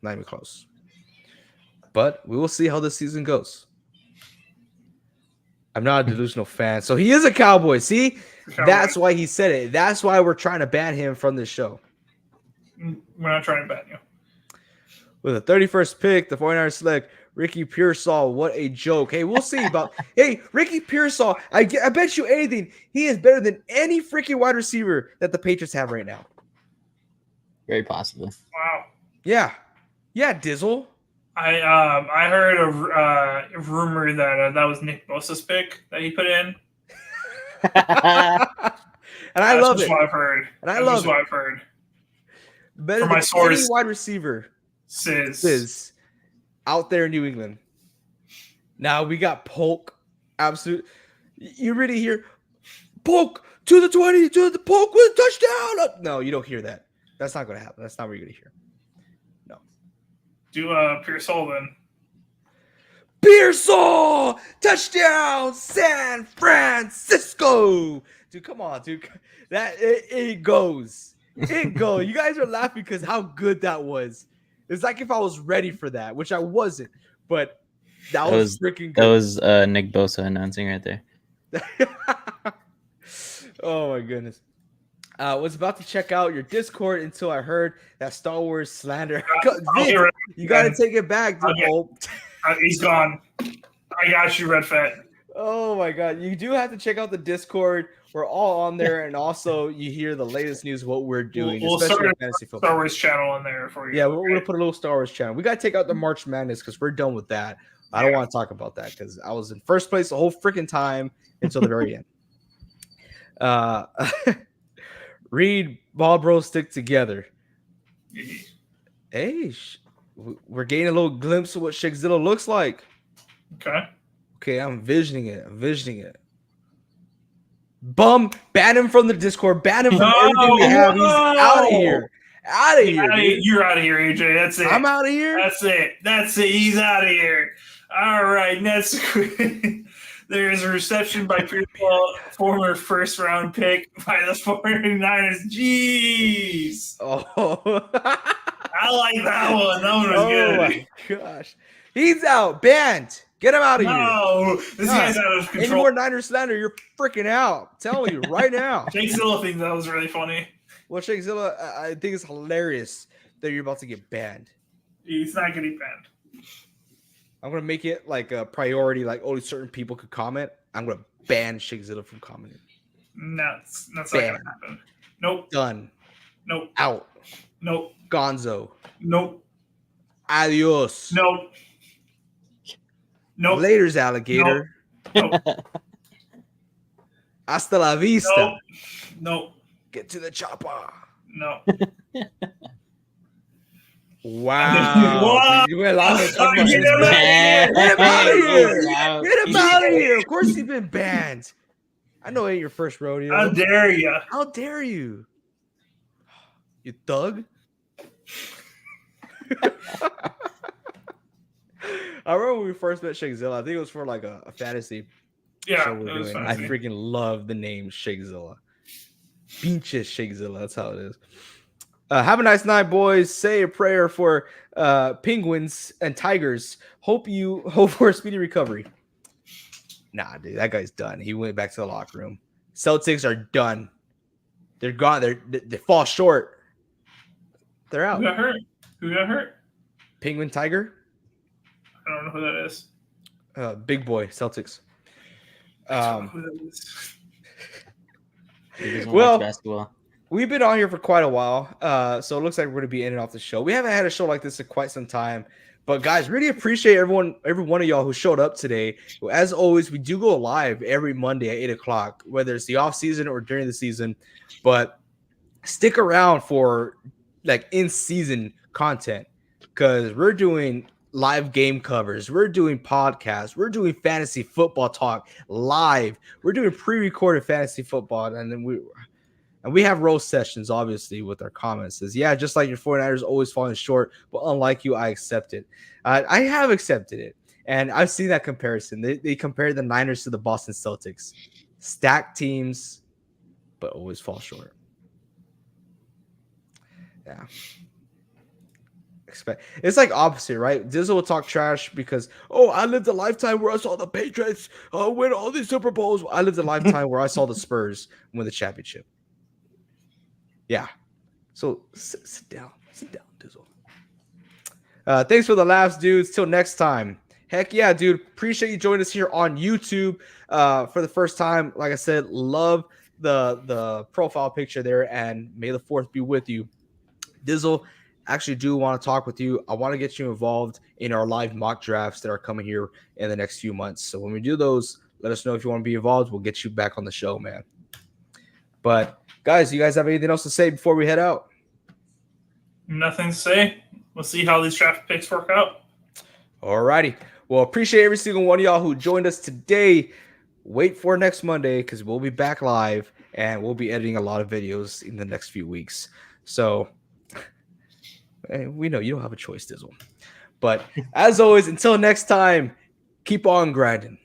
Not even close. But we will see how this season goes. I'm not a delusional fan. So he is a Cowboy. See? That's why he said it. That's why we're trying to ban him from this show. We're not trying to ban you. With the 31st pick, the 49ers select Ricky Pearsall. What a joke. Hey, we'll see about – hey, Ricky Pearsall, I bet you anything, he is better than any freaking wide receiver that the Patriots have right now. Very possible. Wow. Yeah. Yeah, Dizzle. I heard a rumor that that was Nick Bosa's pick that he put in. And I love it. That's what I've heard. And I love it. What I've heard. Better From than my source, any wide receiver. Sis. Out there in New England. Now we got Polk. Absolute. You really hear Polk to the 20, to the Polk with a touchdown. No, you don't hear that. That's not going to happen. That's not what you're going to hear. No. Do Pearsall then. Pearsall, touchdown, San Francisco. Dude, come on, dude. That it goes. It goes. You guys are laughing because how good that was. It's like if I was ready for that, which I wasn't, but that was freaking good. That was Nick Bosa announcing right there. Oh my goodness. Was about to check out your Discord until I heard that Star Wars slander. Vic, you got to take it back. He's gone. I got you, Red Fat. Oh my God. You do have to check out the Discord. We're all on there. And also you hear the latest news, what we're doing, we'll especially start fantasy football. Star Wars channel on there for you. Yeah, we're going to put a little Star Wars channel. We got to take out the March Madness because we're done with that. I don't want to talk about that because I was in first place the whole freaking time until the very end. Read Ball Bros stick together. Hey, we're getting a little glimpse of what Shakezilla looks like. Okay, I'm envisioning it. Ban him from the Discord. Ban him from everything we have. He's out of here. You're out of here, AJ. That's it. I'm out of here. That's it. He's out of here. All right, next. There's a reception by Pearsall, former first-round pick by the 49ers. Jeez. Oh. I like that one. That one was good. Oh, my gosh. He's out. Banned. Get him out of here. No, this guy's out of control. Any more Niners slander, you're freaking out. I'm telling you right now. Shakezilla thinks that was really funny. Well, Shakezilla, I think it's hilarious that you're about to get banned. He's not getting banned. I'm going to make it like a priority, like only certain people could comment. I'm going to ban Shakezilla from commenting. No, that's not going to happen. Nope. Done. Nope. Out. Nope. Gonzo. Nope. Adios. Nope. Nope. Laters, alligator. Nope. Hasta la vista. Nope. Get to the chopper. No. Wow. You went out of here. Get him out of here. Get him out of here. Of course he's been banned. I know it ain't your first rodeo. How dare you? How dare you? You thug. I remember when we first met Shakezilla. I think it was for like a fantasy show we were doing. I freaking love the name Shakezilla. Pinches Shakezilla. That's how it is. Have a nice night, boys. Say a prayer for penguins and tigers. Hope for a speedy recovery. Nah, dude, that guy's done. He went back to the locker room. Celtics are done. They're gone. They fall short. They're out. Who got hurt? Penguin Tiger. I don't know who that is. Big boy Celtics. Well, basketball. We've been on here for quite a while, so it looks like we're going to be in and off the show. We haven't had a show like this in quite some time, but guys, really appreciate every one of y'all who showed up today. As always, we do go live every Monday at 8:00, whether it's the off season or during the season. But stick around for like in-season content because we're doing live game covers, we're doing podcasts, we're doing fantasy football talk live, we're doing pre-recorded fantasy football, and then we have roast sessions, obviously, with our comments. Says, yeah, just like your 49ers always falling short, but unlike you, I accept it. I have accepted it, and I've seen that comparison. They compared the Niners to the Boston Celtics. Stacked teams, but always fall short. Yeah. It's like opposite, right? Dizzle will talk trash because, I lived a lifetime where I saw the Patriots win all these Super Bowls. I lived a lifetime where I saw the Spurs win the championship. Yeah. So sit down, Dizzle. Thanks for the laughs, dudes. Till next time. Heck yeah, dude. Appreciate you joining us here on YouTube for the first time. Like I said, love the profile picture there, and may the 4th be with you. Dizzle, actually do want to talk with you. I want to get you involved in our live mock drafts that are coming here in the next few months. So when we do those, let us know if you want to be involved. We'll get you back on the show, man. But guys, you guys have anything else to say before we head out? Nothing to say. We'll see how these draft picks work out. All righty. Well, appreciate every single one of y'all who joined us today. Wait for next Monday because we'll be back live and we'll be editing a lot of videos in the next few weeks. So we know you don't have a choice, Dizzle. But as always, until next time, keep on grinding.